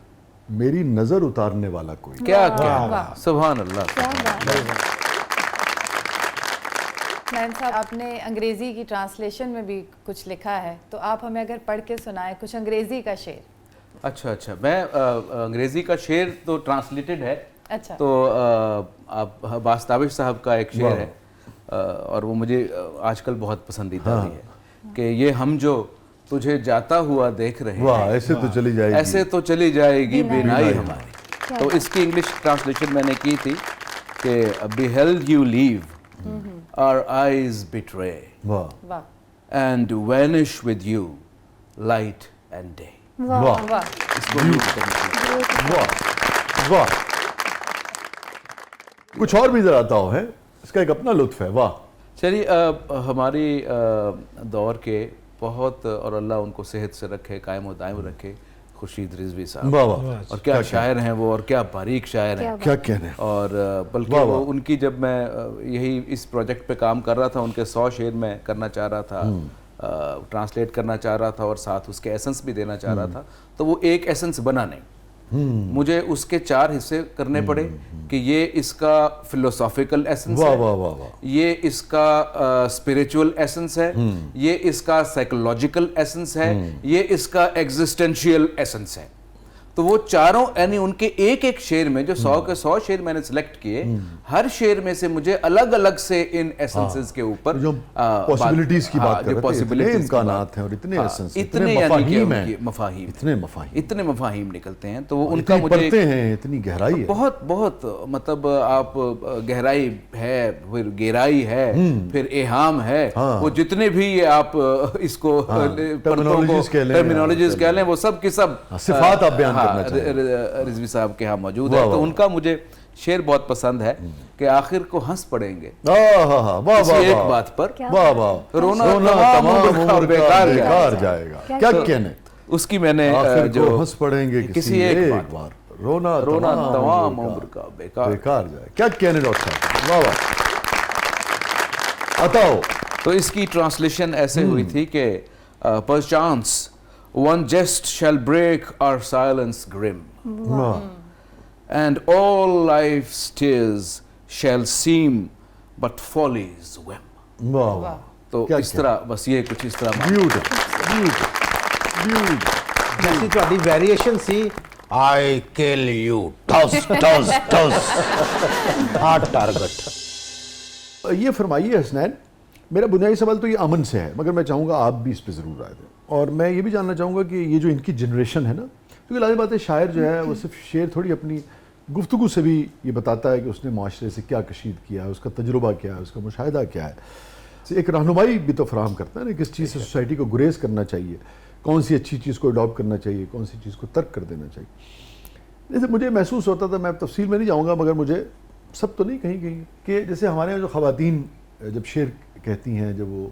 मेरी नज़र उतारने वाला कोई क्या क्या सुभान अल्लाह क्या बात है नैन साहब आपने अंग्रेजी की ट्रांसलेशन में भी कुछ लिखा है तो आप हमें अगर पढ़ के सुनाएं कुछ अंग्रेजी का शेर अच्छा मैं अंग्रेजी का शेर तो ट्रांसलेटेड है अच्छा तो आप बास्ताबिश साहब का एक शेर है और वो मुझे आजकल बहुत पसंदीदा भी है कि ये हम जो तुझे जाता हुआ देख रहे वाह हैं ऐसे तो चली जाएगी ऐसे तो चली जाएगी बिनाई बिनाई हमारी तो इसकी इंग्लिश ट्रांसलेशन मैंने की थी कि beheld you leave our eyes betray वाह वाह and vanish with you light and day वाह वाह इसको use करना चाहिए। वाह वाह कुछ और भी जरा आता हो है इसका एक अपना लुत्फ है वाह चलिए हमारी दौर के बहुत और अल्लाह उनको सेहत से रखे कायम व दायम रखे खुर्शीद रिजवी साहब वाह वाह और क्या शायर हैं वो और क्या बारीक शायर हैं क्या कहने हैं और बल्कि वाह, वो वाह। उनकी जब मैं यही इस प्रोजेक्ट पे काम कर रहा था उनके 100 शेर मैं करना चाह रहा था ट्रांसलेट करना चाह रहा था और साथ उसके एसेंस भी देना चाह रहा था तो वो एक एसेंस बना नहीं मुझे उसके 4 हिस्से करने पड़े कि ये इसका फिलोसॉफिकल एसेंस वाह है वाह वाह वाह ये इसका स्पिरिचुअल एसेंस है ये इसका साइकोलॉजिकल एसेंस है ये इसका एग्जिस्टेंशियल एसेंस है तो वो चारों यानी उनके एक एक शेर में जो 100 के 100 शेर मैंने सिलेक्ट किए हर शेर में से मुझे अलग अलग से इन एसेंसेस के ऊपर जो पॉसिबिलिटीज की बात कर जो रहे थे इतने possibilities की इम्कानात बात- हैं और इतने हाँ, एसेंस इतने यानी कि मफाहीम उनकी हैं मफाहीम इतने मफाहीम इतने मफाहीम निकलते हैं तो वो उनका उनका मुझे पढ़ते हैं इतनी गहराई है बहुत बहुत मतलब आप गहराई है फिर गहराई है फिर एहाम है हाँ। वो जितने भी ये आप इसको terminologies कह लें, टर्मिनोलॉजीज कह लें वो सब की सब सिफात आप बयान हाँ, करना चाहें। रिजवी साहब के यहाँ मौजूद वाह, है तो वाह। उनका मुझे शेर बहुत पसंद है कि आखिर को हंस पड़ेंगे वाह किसी वाह एक वाह बात पर, वाह वाह, रोना तमाम उम्र का उम्र बेकार बेकार जाएगा। क्या कहने, उसकी मैंने आखिर जो को हंस पड़ेंगे किसी एक बार, रोना तमाम उम्र का बेकार जाए। क्या कहने डॉक्टर साहब, वाह वाह। बताओ। तो इसकी ट्रांसलेशन ऐसे हुई थी कि perchance one jest shall break our silence grim, and all life's tears shall seem but folly's whim. वाह वाह, तो क्या इस तरह बस ये कुछ इस तरह ब्यूटीफुल ब्यूटीफुल ब्यूटीफुल। जैसी ਤੁਹਾਡੀ वेरिएशन सी I kill you toss toss toss heart target. ये फरमाइए हसनैन, मेरा बुनियादी सवाल तो ये अमन से है, मगर मैं चाहूँगा आप भी इस पे ज़रूर राय दें। और मैं ये भी जानना चाहूँगा कि ये जो इनकी जनरेशन है ना, क्योंकि लाज़िम बात है शायर जो है वो सिर्फ शेर थोड़ी अपनी गुफ्तगू से भी ये बताता है कि उसने माशरे से क्या कशीद किया है, उसका तजुर्बा क्या है, उसका मुशाहिदा क्या है, एक रहनुमाई भी तो फराहम करता है ना, किस चीज़ से सोसाइटी को गुरेज करना चाहिए, कौन सी अच्छी चीज़ को अडॉप्ट करना चाहिए, कौन सी चीज़ को तर्क कर देना चाहिए। जैसे मुझे महसूस होता था, मैं तफसील में नहीं जाऊँगा, मगर मुझे सब तो नहीं कहीं कि जैसे हमारे यहाँ जो ख़वातीन जब शेर कहती हैं, जब वो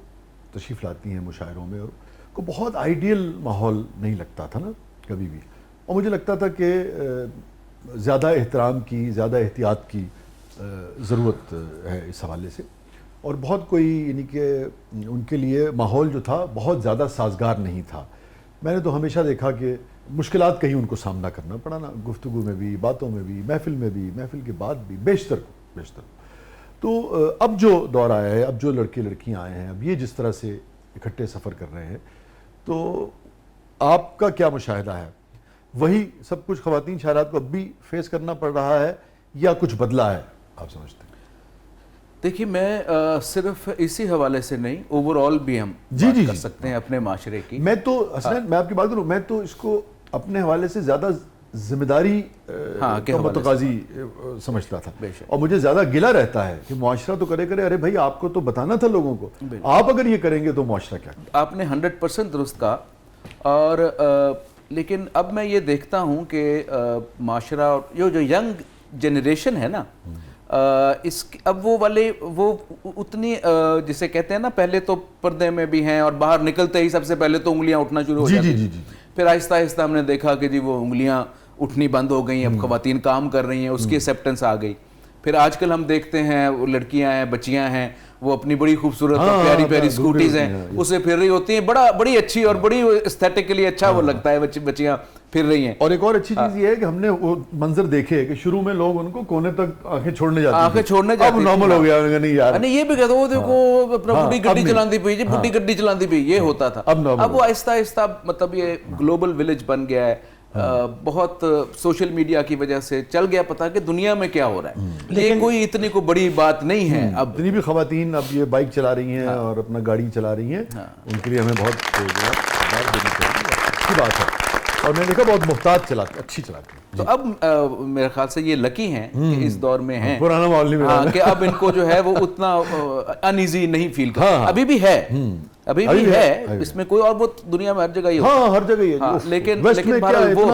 तशरीफ़ लाती हैं मुशायरों में, और को बहुत आइडियल माहौल नहीं लगता था ना कभी भी, और मुझे लगता था कि ज़्यादा एहतराम की, ज़्यादा एहतियात की ज़रूरत है इस हवाले से, और बहुत कोई यानी कि उनके लिए माहौल जो था बहुत ज़्यादा साजगार नहीं था। मैंने तो हमेशा देखा कि मुश्किलात कहीं उनको सामना करना पड़ा ना, गुफ्तगू में भी, बातों में भी, महफिल में भी, महफिल के बाद भी, बेशतर। तो अब जो दौर आया है, अब जो लड़के लड़कियां आए हैं, अब ये जिस तरह से इकट्ठे सफ़र कर रहे हैं, तो आपका क्या मुशाहिदा है? वही सब कुछ ख़वातीन शायरात को अब भी फेस करना पड़ रहा है या कुछ बदला है, आप समझते हैं? देखिए, मैं सिर्फ इसी हवाले से नहीं, ओवरऑल भी हम बात कर सकते हैं अपने माशरे की। मैं तो हसनैन, मैं आपकी बात करूँ, मैं तो इसको अपने हवाले से ज़्यादा जिम्मेदारी का मुतकाजी समझता था, और मुझे ज़्यादा गिला रहता है कि मुआशरा तो करे, अरे भाई आपको तो बताना था लोगों को, आप अगर ये करेंगे तो मुआशरा क्या। आपने 100% दुरुस्त कहा। और लेकिन अब मैं ये देखता हूँ कि माशरा, जो यंग जनरेशन है ना, इस अब वो वाले वो उतनी जिसे कहते हैं ना, पहले तो पर्दे में भी हैं और बाहर निकलते ही सबसे पहले तो उंगलियां उठना शुरू हो जाती हैं। फिर आहिस्ता आहिस्ता हमने देखा कि जी वो उंगलियां उठनी बंद हो गई, अब ख़वातीन काम कर रही हैं, उसकी एक्सेप्टेंस आ गई। फिर आजकल हम देखते हैं वो लड़कियां हैं, बच्चियां हैं, वो अपनी बड़ी खूबसूरत प्यारी प्यारी स्कूटीज हैं, उससे फिर रही होती हैं, बड़ी अच्छी और बड़ी एस्थेटिकली अच्छा वो लगता है, बच्चियां फिर रही हैं। और एक और अच्छी चीज ये है कि हमने वो मंजर देखे कि शुरू में लोग उनको कोने तक आंखें छोड़ने जाते थे, अब नॉर्मल हो गया, नहीं यार, नहीं ये भी कहते वो देखो अपना बुढ़ी गड्डी चलाती पई जी, बुढ़ी गड्डी चलाती पई, ये होता था। अब वो आहिस्ता आहिस्ता मतलब ये ग्लोबल विलेज बन गया है, बहुत सोशल मीडिया की वजह से चल गया पता कि दुनिया में क्या हो रहा है। लेकिन कोई इतनी को बड़ी बात नहीं है। अब इतनी भी ख़वातीन अब ये बाइक चला रही हैं और अपना गाड़ी चला रही हैं, उनके लिए हमें बहुत अच्छी बात है। और मैंने देखा बहुत मुहतात चलाती, अच्छी चलाती। तो अब मेरे ख्याल से ये लकी हैं कि इस दौर में हैं, पुराना माहौल में कि अब इनको जो है वो उतना अनईजी नहीं फील करते। अभी भी है, अभी भी है इसमें कोई, और वो दुनिया में हर जगह ही होता है। हर जगह ही। लेकिन वेस्ट में क्या वो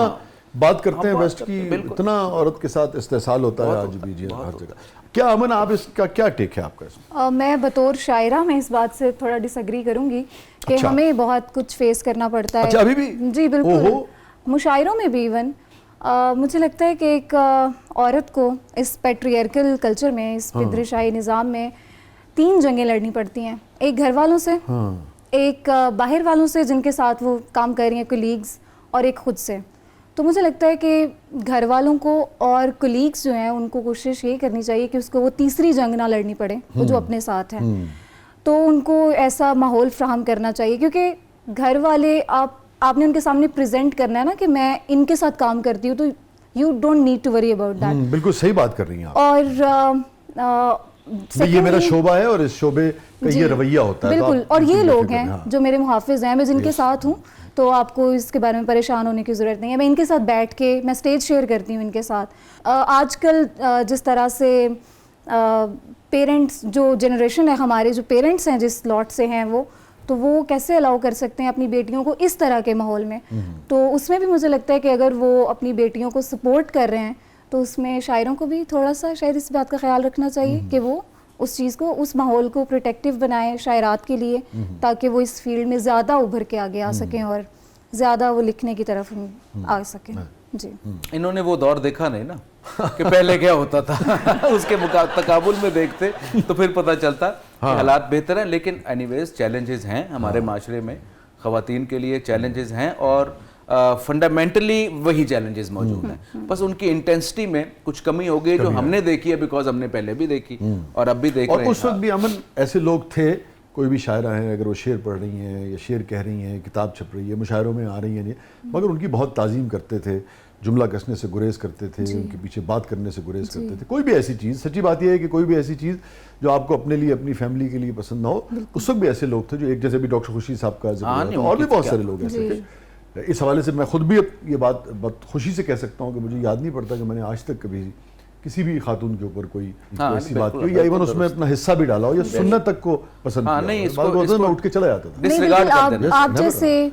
बात करते हैं, वेस्ट की इतना औरत के साथ इस्तेसाल होता है आज भी जी हर जगह। क्या अमन, आप इसका क्या टेक है आपका इसमें? मैं बतौर शायरा में इस बात से थोड़ा डिसएग्री करूंगी कि हमें बहुत कुछ फेस करना पड़ता है। अच्छा, अभी भी? जी बिल्कुल, मुशायरों में भी इवन मुझे लगता है कि एक औरत को इस पैट्रियार्कल कल्चर में, इस पितृशाही निज़ाम में 3 जंगें लड़नी पड़ती हैं। एक घर वालों से, एक बाहर वालों से जिनके साथ वो काम कर रही हैं, कोलीग्स, और एक खुद से। तो मुझे लगता है कि घर वालों को और कोलीग्स जो हैं उनको कोशिश ये करनी चाहिए कि उसको वो तीसरी जंग ना लड़नी पड़े, वो जो अपने साथ हैं। तो उनको ऐसा माहौल फ्राहम करना चाहिए, क्योंकि घर वाले आपने उनके सामने प्रेजेंट करना है ना कि मैं इनके साथ काम करती हूँ, तो you don't need to worry about that. बिल्कुल सही बात कर रही हैं आप। और ये मेरा शोबा है और इस शोबे का ये रवैया होता है। बिल्कुल, और ये लोग हैं जो मेरे मुहाफिज हैं, मैं जिनके साथ हूँ, तो आपको इसके बारे में परेशान होने की ज़रूरत नहीं है। मैं इनके साथ बैठ के मैं स्टेज शेयर करती हूँ इनके साथ। आजकल जिस तरह से पेरेंट्स, जो जनरेशन है हमारे, जो पेरेंट्स हैं जिस लॉट से हैं वो कैसे अलाउ कर सकते हैं अपनी बेटियों को इस तरह के माहौल में। तो उसमें भी मुझे लगता है कि अगर वो अपनी बेटियों को सपोर्ट कर रहे हैं تو اس میں شاعروں کو بھی تھوڑا سا شاید اس بات کا خیال رکھنا چاہیے کہ وہ اس چیز کو, اس ماحول کو پروٹیکٹیو بنائیں شاعرات کے لیے, تاکہ وہ اس فیلڈ میں زیادہ ابھر کے آگے آ سکیں اور زیادہ وہ لکھنے کی طرف آ سکیں. جی انہوں نے وہ دور دیکھا نہیں نا کہ پہلے کیا ہوتا تھا, اس کے تقابل میں دیکھتے تو پھر پتہ چلتا کہ حالات بہتر ہیں. لیکن اینی ویز چیلنجز ہیں ہمارے معاشرے میں, خواتین کے لیے چیلنجز ہیں, اور فنڈامنٹلی وہی چیلنجز موجود ہیں, بس ان کی انٹینسٹی میں کچھ کمی ہو گئی جو ہم نے دیکھی ہے, بیکاز ہم نے پہلے بھی دیکھی اور اب بھی دیکھ رہے ہیں. اور اس وقت بھی امن ایسے لوگ تھے, کوئی بھی شاعرہ ہیں اگر وہ شعر پڑھ رہی ہیں یا شعر کہہ رہی ہیں, کتاب چھپ رہی ہے, مشاعروں میں آ رہی ہیں, مگر ان کی بہت تعظیم کرتے تھے, جملہ کسنے سے گریز کرتے تھے, ان کے پیچھے بات کرنے سے گریز کرتے تھے. کوئی بھی ایسی چیز, سچی بات یہ ہے کہ کوئی بھی ایسی چیز جو آپ کو اپنے لیے, اپنی فیملی کے لیے پسند نہ ہو, اس وقت بھی ایسے لوگ تھے جو ایک, جیسے بھی ڈاکٹر خورشید صاحب کا ذکر ہوا تھا, اور بھی بہت سارے لوگ ایسے تھے. اس حوالے سے میں خود بھی یہ بات بہت خوشی سے کہہ سکتا ہوں کہ مجھے یاد نہیں پڑتا کہ میں نے آج تک کبھی کسی بھی خاتون کے اوپر کوئی ایسی بات کی یا ایون اس میں اپنا حصہ بھی ڈالا ہو یا سنت تک کو پسند کیا. میں اٹھ کے چلا جاتا تھا. نہیں, بالکل آپ جیسے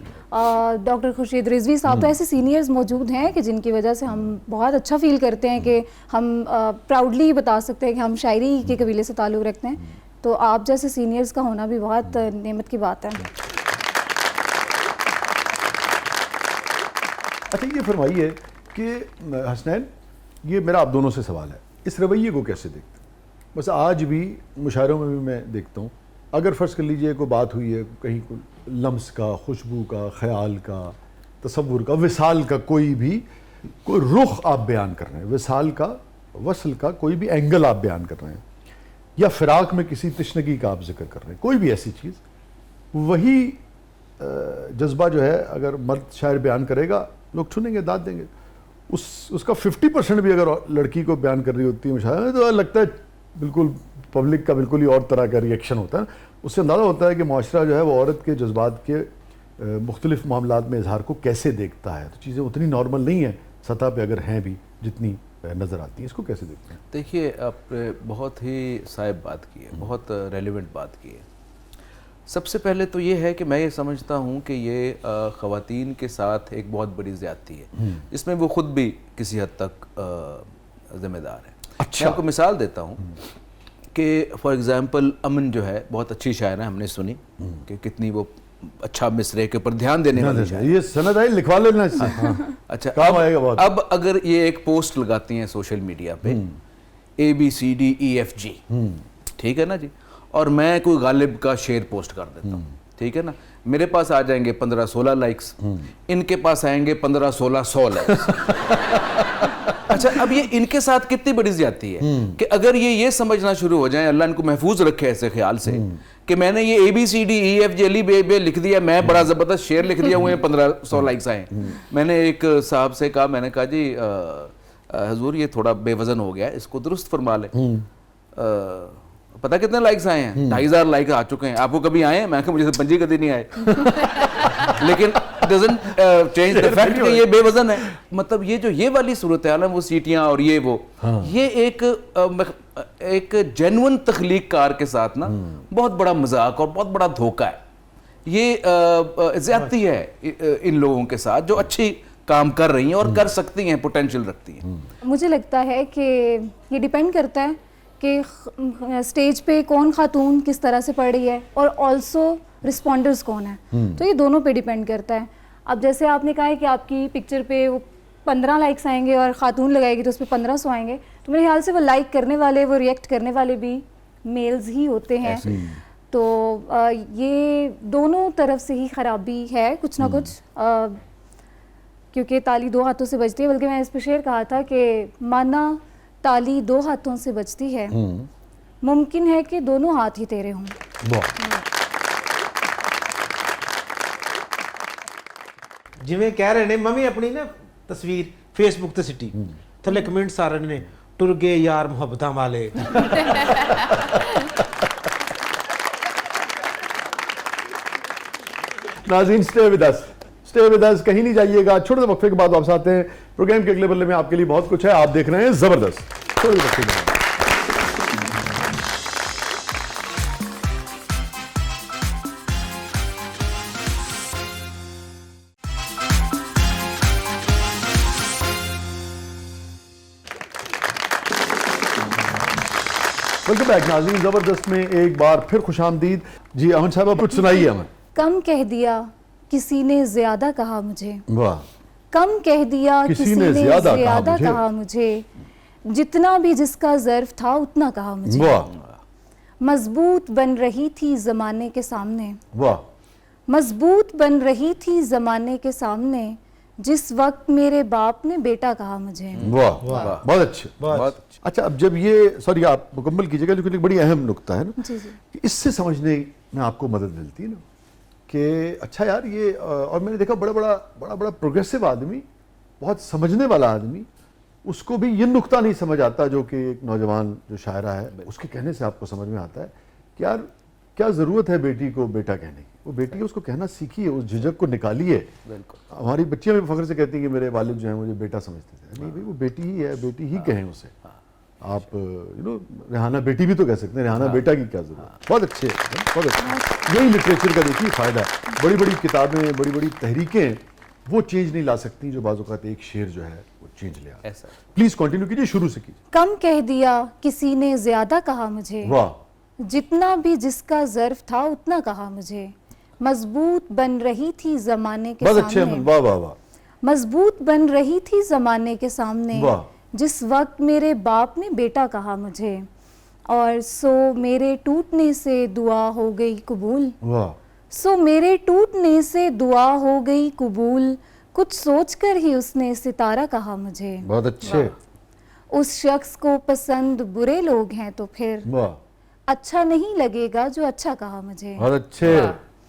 ڈاکٹر خورشید رضوی صاحب تو ایسے سینئرز موجود ہیں کہ جن کی وجہ سے ہم بہت اچھا فیل کرتے ہیں کہ ہم پراؤڈلی بتا سکتے ہیں کہ ہم شاعری کے قبیلے سے تعلق رکھتے ہیں. تو آپ جیسے سینئرز کا ہونا بھی بہت نعمت کی بات ہے. اچھا یہ فرمائیے کہ حسنین, یہ میرا آپ دونوں سے سوال ہے, اس رویے کو کیسے دیکھتے ہیں؟ بس آج بھی مشاعروں میں بھی میں دیکھتا ہوں, اگر فرض کر لیجئے کوئی بات ہوئی ہے, کہیں کوئی لمس کا, خوشبو کا, خیال کا, تصور کا, وصال کا, کوئی بھی کوئی رخ آپ بیان کر رہے ہیں, وصال کا, وصل کا کوئی بھی اینگل آپ بیان کر رہے ہیں, یا فراق میں کسی تشنگی کا آپ ذکر کر رہے ہیں, کوئی بھی ایسی چیز, وہی جذبہ جو ہے اگر مرد شاعر بیان کرے گا, لوگ سنیں گے, داد دیں گے. اس کا 50% بھی اگر لڑکی کو بیان کر رہی ہوتی ہے مشاعرے میں, تو لگتا ہے بالکل پبلک کا بالکل ہی اور طرح کا ریئیکشن ہوتا ہے. اس سے اندازہ ہوتا ہے کہ معاشرہ جو ہے وہ عورت کے جذبات کے مختلف معاملات میں اظہار کو کیسے دیکھتا ہے. تو چیزیں اتنی نارمل نہیں ہیں سطح پہ اگر ہیں بھی جتنی نظر آتی ہیں. اس کو کیسے دیکھتے ہیں؟ دیکھیے, آپ نے بہت ہی صائب بات کی ہے, بہت ریلیونٹ بات کی ہے. سب سے پہلے تو یہ ہے کہ میں یہ سمجھتا ہوں کہ یہ خواتین کے ساتھ ایک بہت بڑی زیادتی ہے, جس میں وہ خود بھی کسی حد تک ذمہ دار ہے. میں آپ کو مثال دیتا ہوں کہ فار ایگزامپل امن جو ہے بہت اچھی شاعر ہے, ہم نے سنی کہ کتنی وہ اچھا مصرعے کے اوپر دھیان دینے والی شاعر. یہ سند ہے, لکھوا لینا اس سے. اچھا, اب اگر یہ ایک پوسٹ لگاتی ہیں سوشل میڈیا پہ, ABCDEFG, ٹھیک ہے نا جی, اور میں کوئی غالب کا شعر پوسٹ کر دیتا ہوں, ٹھیک ہے نا, میرے پاس آ جائیں گے 15-16 لائکس, ان کے پاس آئیں گے 15-16-100 لائکس. اچھا, اب یہ ان کے ساتھ کتنی بڑی زیادتی ہے کہ اگر یہ سمجھنا شروع ہو جائیں, اللہ ان کو محفوظ رکھے ایسے خیال سے, کہ میں نے یہ ABCDEFG علی بے لکھ دیا, میں بڑا زبردست شعر لکھ دیا, ہوئے 1500 لائکس آئے. میں نے ایک صاحب سے کہا, میں نے کہا جی حضور یہ تھوڑا بے وزن ہو گیا, اس کو درست فرما لیں. پتہ کتنے لائکس آئے ہیں؟ 2500 لائک آ چکے ہیں. آپ کو کبھی آئے ہیں؟ میں کہا مجھے تو پنجی کبھی نہیں آئے. لیکن doesn't change the fact کہ یہ بے وزن ہے. مطلب یہ والی صورتحال ہے, وہ سیٹیاں اور یہ ایک جینون تخلیق کار کے ساتھ نا بہت بڑا مذاق اور بہت بڑا دھوکہ ہے. یہ زیادتی ہے ان لوگوں کے ساتھ جو اچھی کام کر رہی ہیں اور کر سکتی ہیں, پوٹینشیل رکھتی ہیں. مجھے لگتا ہے کہ یہ ڈیپینڈ کرتا ہے کہ اسٹیج پہ کون خاتون کس طرح سے پڑھ رہی ہے, اور آلسو رسپونڈرز کون ہیں. تو یہ دونوں پہ ڈیپینڈ کرتا ہے. اب جیسے آپ نے کہا ہے کہ آپ کی پکچر پہ وہ 15 لائکس آئیں گے اور خاتون لگائے گی تو اس پہ 1500 آئیں گے, تو میرے خیال سے وہ لائک کرنے والے, وہ ریئیکٹ کرنے والے بھی میلز ہی ہوتے ہیں. تو یہ دونوں طرف سے ہی خرابی ہے کچھ نہ کچھ, کیونکہ تالی 2 ہاتھوں سے بجتی ہے. بلکہ میں اس پہ شعر کہا تھا کہ مانا تالی 2 ہاتھوں سے بجتی ہے, ممکن ہے کہ دونوں ہاتھ ہی تیرے ہوں. ਜਿਵੇਂ ਕਹਿ ਰਹੇ ਨੇ, ਮੈਂ ਵੀ ਆਪਣੀ ਨਾ ਤਸਵੀਰ ਫੇਸਬੁੱਕ ਤੇ ਸਿੱਟੀ, ਥੱਲੇ ਕਮੈਂਟਸ ਆ ਰਹੇ ਨੇ, ਟੁਰ ਗਏ ਯਾਰ ਮੁਹੱਬਤਾਂ ਵਾਲੇ. ناظرین اسٹے ود اس, کہیں نہیں جائیے گا. چھوٹے سے وقفے کے بعد واپس آتے ہیں. پروگرام کے اگلے بلے میں آپ کے لیے بہت کچھ ہے, آپ دیکھ رہے ہیں زبردست. چھوٹے سے وقفے کے بعد. वेलकम बैक नाज़रीन, ज़बरदस्त में एक बार फिर खुश आमदीद। जी अमन साहब, आप कुछ सुनाइए हमें। कम कह दिया किसी ने ज्यादा कहा मुझे, वाह, कम कह दिया किसी ने ज्यादा कहा मुझे, जितना भी जिसका ज़र्फ था उतना कहा मुझे। वाह, मजबूत बन रही थी ज़माने के सामने, वाह, मजबूत बन रही थी ज़माने के सामने, जिस वक्त मेरे बाप ने बेटा कहा मुझे। वाह, बहुत अच्छे, बहुत अच्छा। अब जब ये, सॉरी आप मुकम्मल कीजिएगा, लेकिन एक बड़ी अहम नुक्ता है ना जी जी। कि इससे समझने में आपको मदद मिलती है ना कि अच्छा यार ये, और मैंने देखा बड़ा बड़ा प्रोग्रेसिव आदमी, बहुत समझने वाला आदमी, उसको भी ये नुक्ता नहीं समझ आता जो कि एक नौजवान जो शायरा है उसके कहने से आपको समझ में आता है कि यार क्या ज़रूरत है बेटी को बेटा कहने की। वो बेटी है, उसको कहना सीखिए, उस झिझक को निकालिए। बिल्कुल। हमारी बच्चियां भी फख्र से कहती हैं कि मेरे वालिद जो हैं मुझे बेटा समझते थे। नहीं भाई, वो बेटी ही है, बेटी ही कहें उसे। आप रेहाना बेटी भी तो कह सकते हैं, रेहाना बेटा की क्या जरूरत। बहुत अच्छे, बहुत अच्छे। यही लिटरेचर का देखिए फायदा है। बड़ी बड़ी किताबें, बड़ी बड़ी तहरीकें वो चेंज नहीं ला सकती जो बाज़ औक़ात एक शेर जो है वो चेंज ले आता है। ऐसा। प्लीज कंटिन्यू कीजिए, शुरू से कीजिए। कम कह दिया किसी ने ज्यादा कहा मुझे, वाह, जितना भी जिसका ज़र्फ था उतना कहा मुझे। मजबूत बन रही थी ज़माने के बहुत अच्छे, सामने, वाह वाह वाह, मजबूत बन रही थी ज़माने के सामने, वाह। जिस वक्त मेरे बाप ने बेटा कहा मुझे, और सो मेरे टूटने से दुआ हो गई कबूल, वाह, सो मेरे टूटने से दुआ हो गई कबूल, कुछ सोचकर ही उसने सितारा कहा मुझे। बहुत अच्छे, उस शख्स को पसंद बुरे लोग हैं तो फिर वाह, अच्छा नहीं लगेगा जो अच्छा कहा मुझे। बहुत अच्छे,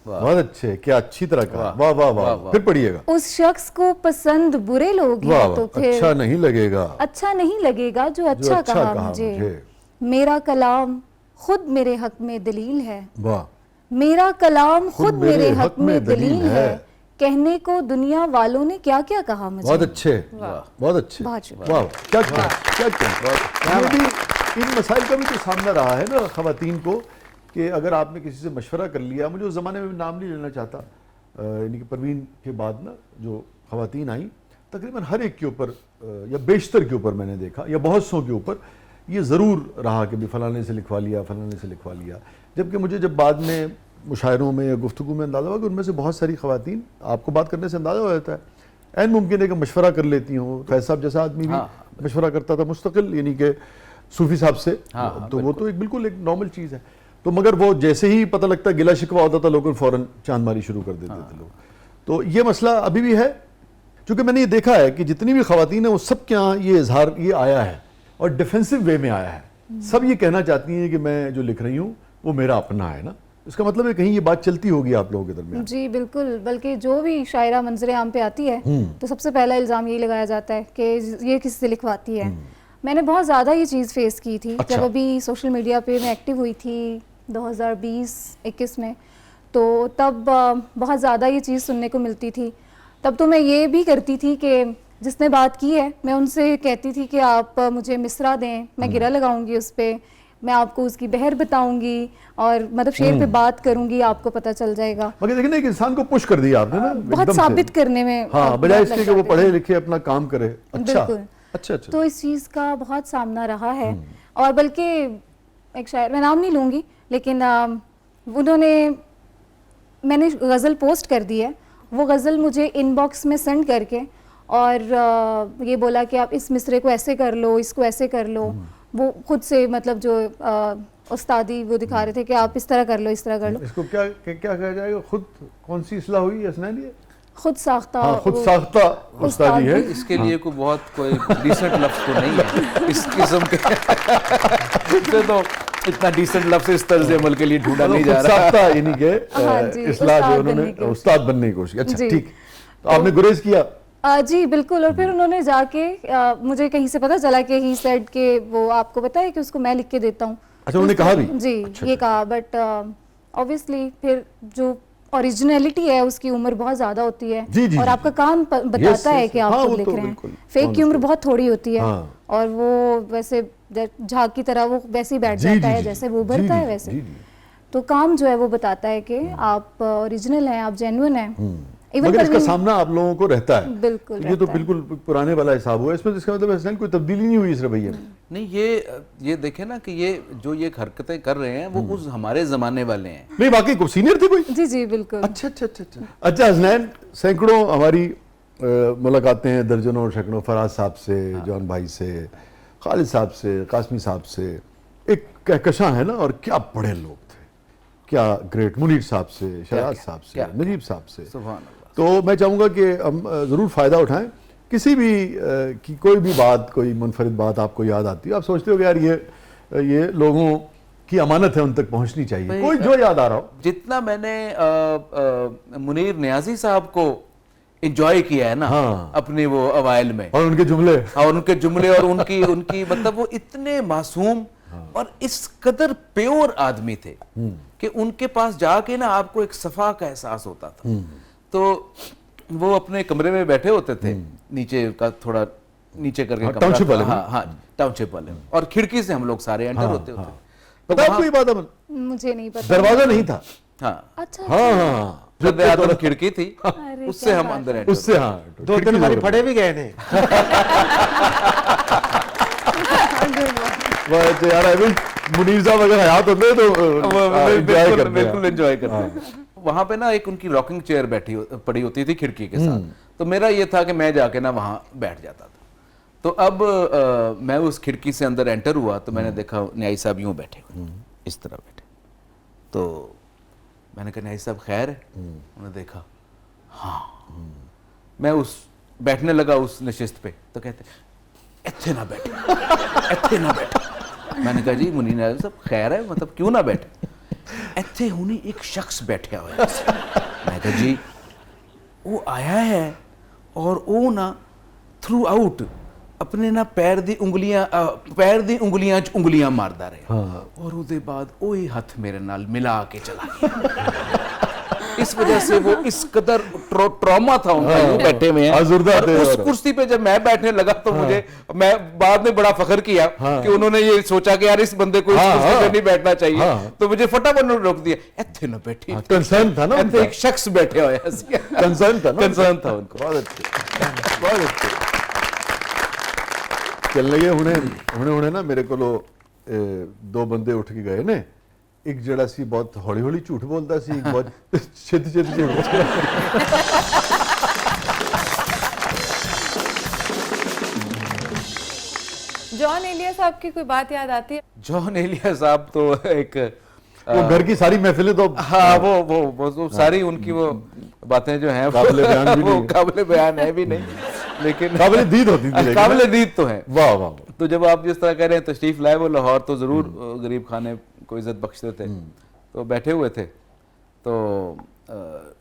बहुत अच्छे, क्या अच्छी तरह कहा। वाह वाह वाह, फिर पढ़िएगा। उस शख्स को पसंद बुरे लोग वाह हैं तो वाह, फिर अच्छा नहीं लगेगा अच्छा नहीं लगेगा जो अच्छा कहा मुझे। मेरा कलाम खुद मेरे हक में दलील है, वाह, मेरा कलाम खुद मेरे हक में दलील है, कहने को दुनिया वालों ने क्या क्या कहा मुझे। बहुत अच्छे, बहुत अच्छे, बहुत शुक्रिया। वाह, क्या क्या। ये भी इन मसाइल का भी तो सामना रहा है ना ख़वातीन को कि अगर आपने किसी से मशवरा कर लिया, मुझे उस ज़माने में भी नाम नहीं लेना चाहता, यानी कि परवीन के बाद ना जो ख़वातीन आई तकरीबन हर एक के ऊपर या बेशतर के ऊपर मैंने देखा, या बहुत सौ के ऊपर ये ज़रूर रहा कि भी फलाने से लिखवा लिया, फलाने से लिखवा लिया। जबकि मुझे जब बाद में मुशायरों में या गुफ्तगू में अंदाज़ा हुआ कि उनमें से बहुत सारी ख़वातीन, आपको बात करने से अंदाज़ा हो जाता है, ऐन मुमकिन है कि मशवरा कर लेती हूँ। फैज़ साहब जैसा आदमी भी मशवरा करता था मुस्तकिल, यानी कि सूफ़ी साहब से, तो वो तो एक बिल्कुल एक नॉर्मल चीज़ है। तो मगर वो जैसे ही पता लगता गिला शिकवा होता था लोग फ़ौरन चांदमारी शुरू कर देते थे लोग। तो ये मसला अभी भी है, क्योंकि मैंने ये देखा है कि जितनी भी ख़वातीन हैं वो सब के यहाँ ये इजहार ये आया है और डिफेंसिव वे में आया है। सब ये कहना चाहती हैं कि मैं जो लिख रही हूँ वो मेरा अपना है ना। इसका मतलब है कहीं ये बात चलती होगी आप लोगों के दरमियान। जी बिल्कुल, बल्कि जो भी शायरा मंजर आम पे आती है तो सबसे पहला इल्ज़ाम यही लगाया जाता है कि ये किसी से लिखवाती है। मैंने बहुत ज़्यादा ये चीज़ फेस की थी। अच्छा। जब अभी सोशल मीडिया पे मैं एक्टिव हुई थी 2020-21 में, तो तब बहुत ज़्यादा ये चीज़ सुनने को मिलती थी। तब तो मैं ये भी करती थी कि जिसने बात की है मैं उनसे कहती थी कि आप मुझे मिसरा दें, मैं गिरा लगाऊंगी उस पर, मैं आपको उसकी बहर बताऊंगी और मतलब शेर पे बात करूंगी, आपको पता चल जाएगा। मगर देखिए ना, एक इंसान को पुश कर दिया आपने ना बहुत एकदम से। साबित करने में हाँ, बजाय बहुत इसके लग कि वो जाते पढ़े हैं। लिखे अपना काम करे। अच्छा बिल्कुल। अच्छा अच्छा। तो इस चीज़ का बहुत सामना रहा है। और बल्कि एक शायर, मैं नाम नहीं लूँगी, लेकिन उन्होंने, मैंने गज़ल पोस्ट कर दी है, वो गज़ल मुझे इनबॉक्स में सेंड करके और ये बोला कि आप इस मिसरे को ऐसे कर लो, इसको ऐसे कर लो। वो खुद से मतलब जो उस्तादी वो दिखा रहे थे कि आप इस तरह कर लो, इस तरह कर लो। इसको क्या क्या कहा जाएगा? खुद कौन सी इस्लाह हुई असनानी है? खुद साख्ता। हाँ, खुद साख्ता उस्तादी है। इसके लिए कोई बहुत कोई डिसेंट लफ्ज़ तो नहीं है इस किस्म के इससे तो इतना डिसेंट लफ्ज़ इस तर्ज अमल के लिए ढूंढा नहीं जा रहा। साख्ता यानी कि हाँ जी, इस्लाह जो उस्ताद उन्होंने बनने की उस्ताद बनने की कोशिश। अच्छा जी। ठीक, तो आपने गुरेज किया? जी बिल्कुल। और फिर उन्होंने जाके मुझे कहीं से पता चला कि ही सेड के वो आपको पता है कि उसको मैं लिख के देता हूँ। अच्छा, उन्होंने कहा भी? जी, ये कहा। बट ऑब्वियसली फिर जो ओरिजिनलिटी है उसकी उम्र बहुत ज़्यादा होती है। जी, जी, और जी, आपका काम बताता है कि आप हाँ, खुद वो लिख तो रहे हैं। बिल्कुल, फेक की उम्र बहुत थोड़ी होती है। हाँ। और वो वैसे झाग की तरह वो वैसे ही बैठ जी, जाता जी, है जी, जैसे वो जी, उभरता जी, है वैसे। जी, जी। तो काम जो है वो बताता है कि आप ओरिजिनल हैं, आप जेन्युइन हैं। Even मगर इसका परवीन- सामना आप लोगों को रहता है। बिल्कुल ये तो रहता है। बिल्कुल पुराने वाला हिसाब हुआ, इसमें तो इसका मतलब हसनैन कोई तब्दीली नहीं हुई इस रवैये में। नहीं, ये देखें ना कि ये हरकतें कर रहे हैं वो उस हमारे ज़माने वाले हैं। नहीं वाकई को सीनियर थे कोई? जी जी बिल्कुल। अच्छा हसनैन, सैकड़ों हमारी मुलाकातें हैं, दर्जनों सैकड़ों, फराज साहब से, जॉन भाई से, खालिद साहब से, कासमी साहब से, एक कहकशां है ना, और क्या बड़े लोग थे, क्या ग्रेट, मुनीर साहब से, शहजाद साहब से, नजीब साहब से। सुभान अल्लाह। तो मैं चाहूँगा कि हम ज़रूर फ़ायदा उठाएं, किसी भी की कोई भी बात, कोई मुनफरिद बात आपको याद आती है, आप सोचते हो कि यार ये लोगों की अमानत है, उन तक पहुँचनी चाहिए, कोई जो याद आ रहा हो। जितना मैंने मुनीर नियाजी साहब को एंजॉय किया है ना अपने वो अवाइल में, और उनके जुमले और उनकी मतलब वो इतने मासूम और इस कदर प्योर आदमी थे कि उनके पास जाके ना आपको एक सफा का एहसास होता था। तो वो अपने कमरे में बैठे होते थे, नीचे का थोड़ा नीचे करके कमरा टाउनशिप वाले में। हाँ टाउनशिप वाले में, और खिड़की से हम लोग सारे एंटर होते थे। पता है आपको ये बात? अमन, मुझे नहीं पता। दरवाजा नहीं था। हाँ अच्छा हाँ आदम खिड़की थी, अरे उससे हम अंदर एंटर उससे, हाँ 2 दिन हमारी फटे भी गए थे। यार आई विल मुनीर साहब अगर हयात होते तो enjoy करते हैं। बिल्कुल एंजॉय करते हैं। वहां पे ना एक उनकी रॉकिंग चेयर पड़ी होती थी खिड़की के साथ, तो मेरा ये था कि मैं जाके ना वहां बैठ जाता था। तो अब मैं उस खिड़की से अंदर एंटर हुआ तो मैंने देखा न्यायी साहब यूं बैठे हुए, इस तरह बैठे। तो मैंने कहा न्यायी साहब खैर है? उन्होंने देखा, हाँ। मैं उस बैठने लगा उस नशिस्त पे, तो कहते इत्थे ना बैठे, इत्थे ना बैठे। मैंने कहा जी मुनीर नियाज़ी साहब खैर है, मतलब क्यों ना बैठे? इत्थे हुनी एक शख्स बैठा हुआ है। मैं कहा जी वो आया है और वो ना थ्रू आउट अपने ना पैर दी उंगलियां च उंगलियां मारदा रहे, और उसके बाद वही हथ मेरे नाल मिला के चला गया। इस वजह से वो इस कदर ट्रॉमा था उनका, यूं बैठे हुए हैं। और उस कुर्सी पे जब मैं बैठने लगा तो मैं बाद में बड़ा फख्र किया कि उन्होंने ये सोचा कि यार इस बंदे को इस कुर्सी पे नहीं बैठना चाहिए, तो मुझे फटाफट रोक दिया। इत्थे ना बैठी, कंसर्न था ना, इत्थे एक शख्स बैठे हुए हैं, कंसर्न था उनको। बहुत अच्छे चल लगे हुणे ना मेरे को 2 बंदे उठ के गए ने, एक जड़ा सी बहुत हौली हौली झूठ बोलता सी, एक बहुत छेती छेती झूठ बोलता। जॉन एलिया साहब की कोई बात याद आती है? जॉन एलिया साहब तो एक वो घर की सारी महफिलें तो हाँ वो सारी उनकी वो बातें जो हैं काबिले बयान भी नहीं, काबिले बयान है भी नहीं, लेकिन काबिले दीद होती थी, काबिले दीद तो है। वाह वाह। तो जब आप जिस तरह कह रहे हैं तशरीफ लाए वो लाहौर, तो जरूर गरीब खाने को इज्जत बख्शते थे। तो बैठे हुए थे तो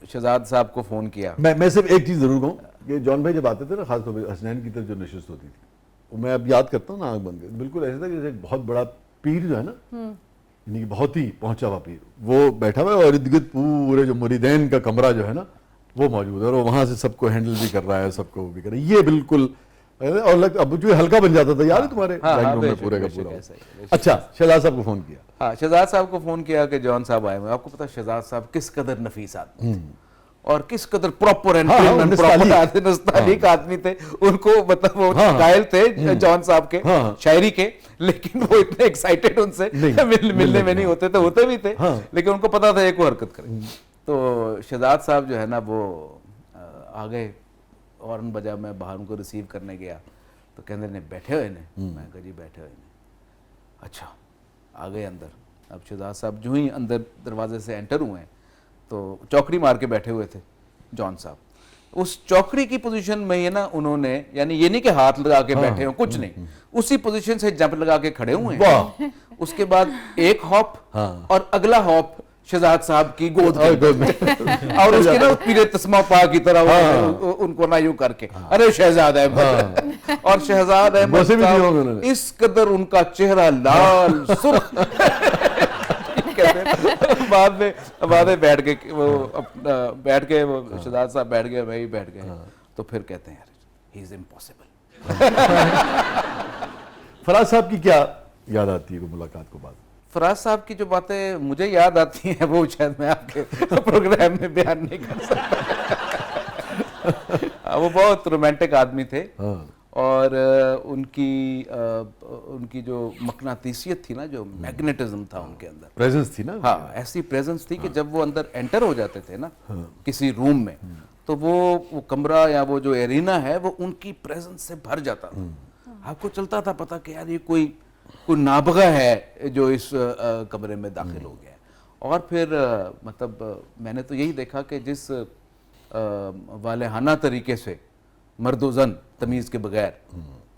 शहजाद साहब को फोन किया। मैं सिर्फ एक चीज जरूर कहूँ कि जॉन भाई जब आते थे ना, खासतौर पर हसनैन की तरफ जो नशिस्त होती थी, वो मैं अब याद करता हूँ ना आंख बंद कर, बिल्कुल ऐसा था जैसे एक बहुत बड़ा पीर जो है ना, यानी कि बहुत ही पहुंचा हुआ पीर, वो बैठा हुआ है और इर्द गिर्द पूरे जो मुरीदैन का कमरा जो है ना वो मौजूद है, और वो वहां से सबको हैंडल भी कर रहा है, सबको वो भी कर रहा है। ये बिल्कुल और लगता अब जो हल्का बन जाता था यार तुम्हारे ड्राइंग रूम में पूरे का पूरा। अच्छा, शहजाद साहब को फोन किया? हाँ, शहजाद साहब को फोन किया कि जॉन साहब आए हुए। आपको पता शहजाद साहब किस कदर नफीस आदमी थे और किस कदर प्रॉपर एंड नस्तालिक आदमी थे। उनको मतलब वो कायल थे जॉन साहब के शायरी के, लेकिन वो इतने एक्साइटेड उनसे मिलने में नहीं होते भी थे, लेकिन उनको पता था एक वो हरकत करें। तो शहजाद साहब जो है ना वो आ गए, हॉर्न बजा, मैं बाहर उनको रिसीव करने गया तो कहते ने बैठे हुए ने, मैं कहा जी बैठे हुए ने। अच्छा, आ गए अंदर। अब शहजाद साहब जो ही अंदर दरवाजे से एंटर हुए हैं तो चौकड़ी मार के बैठे हुए थे जॉन साहब। उस चौकड़ी की पोजीशन में ये ना उन्होंने, यानी ये नहीं कि हाथ लगा के बैठे हो, कुछ नहीं, उसी पोजीशन से जंप लगा के खड़े हुए हैं। उसके बाद एक हॉप और अगला हॉप शहजाद साहब की गोद में और उसके ना पीले तस्मा पा की तरह उनको ना यूं करके, अरे शहजाद अहमद। और शहजाद अहमद इस कदर उनका चेहरा लाल सुर्ख बाद में बैठ के वो शहजाद साहब बैठ गए, वही बैठ गए। तो फिर कहते हैं ही इज इम्पॉसिबल। फराज साहब की क्या याद आती है मुलाकात को बाद? फराज साहब की जो बातें मुझे याद आती हैं वो शायद मैं आपके प्रोग्राम में बयान नहीं कर सकता। वो बहुत रोमांटिक आदमी थे हाँ। और उनकी जो मकनातीसियत थी ना, जो मैग्नेटिज्म था उनके अंदर, प्रेजेंस थी ना। हाँ, ऐसी प्रेजेंस थी कि जब वो अंदर एंटर हो जाते थे ना किसी रूम में, तो वो कमरा या वो जो एरिना है वो उनकी प्रेजेंस से भर जाता था। आपको चलता था पता कि यार ये कोई नाबगा है जो इस कमरे में दाखिल हो गया है। और फिर मतलब मैंने तो यही देखा कि जिस वालेहाना तरीके से मर्दोजन तमीज़ के बगैर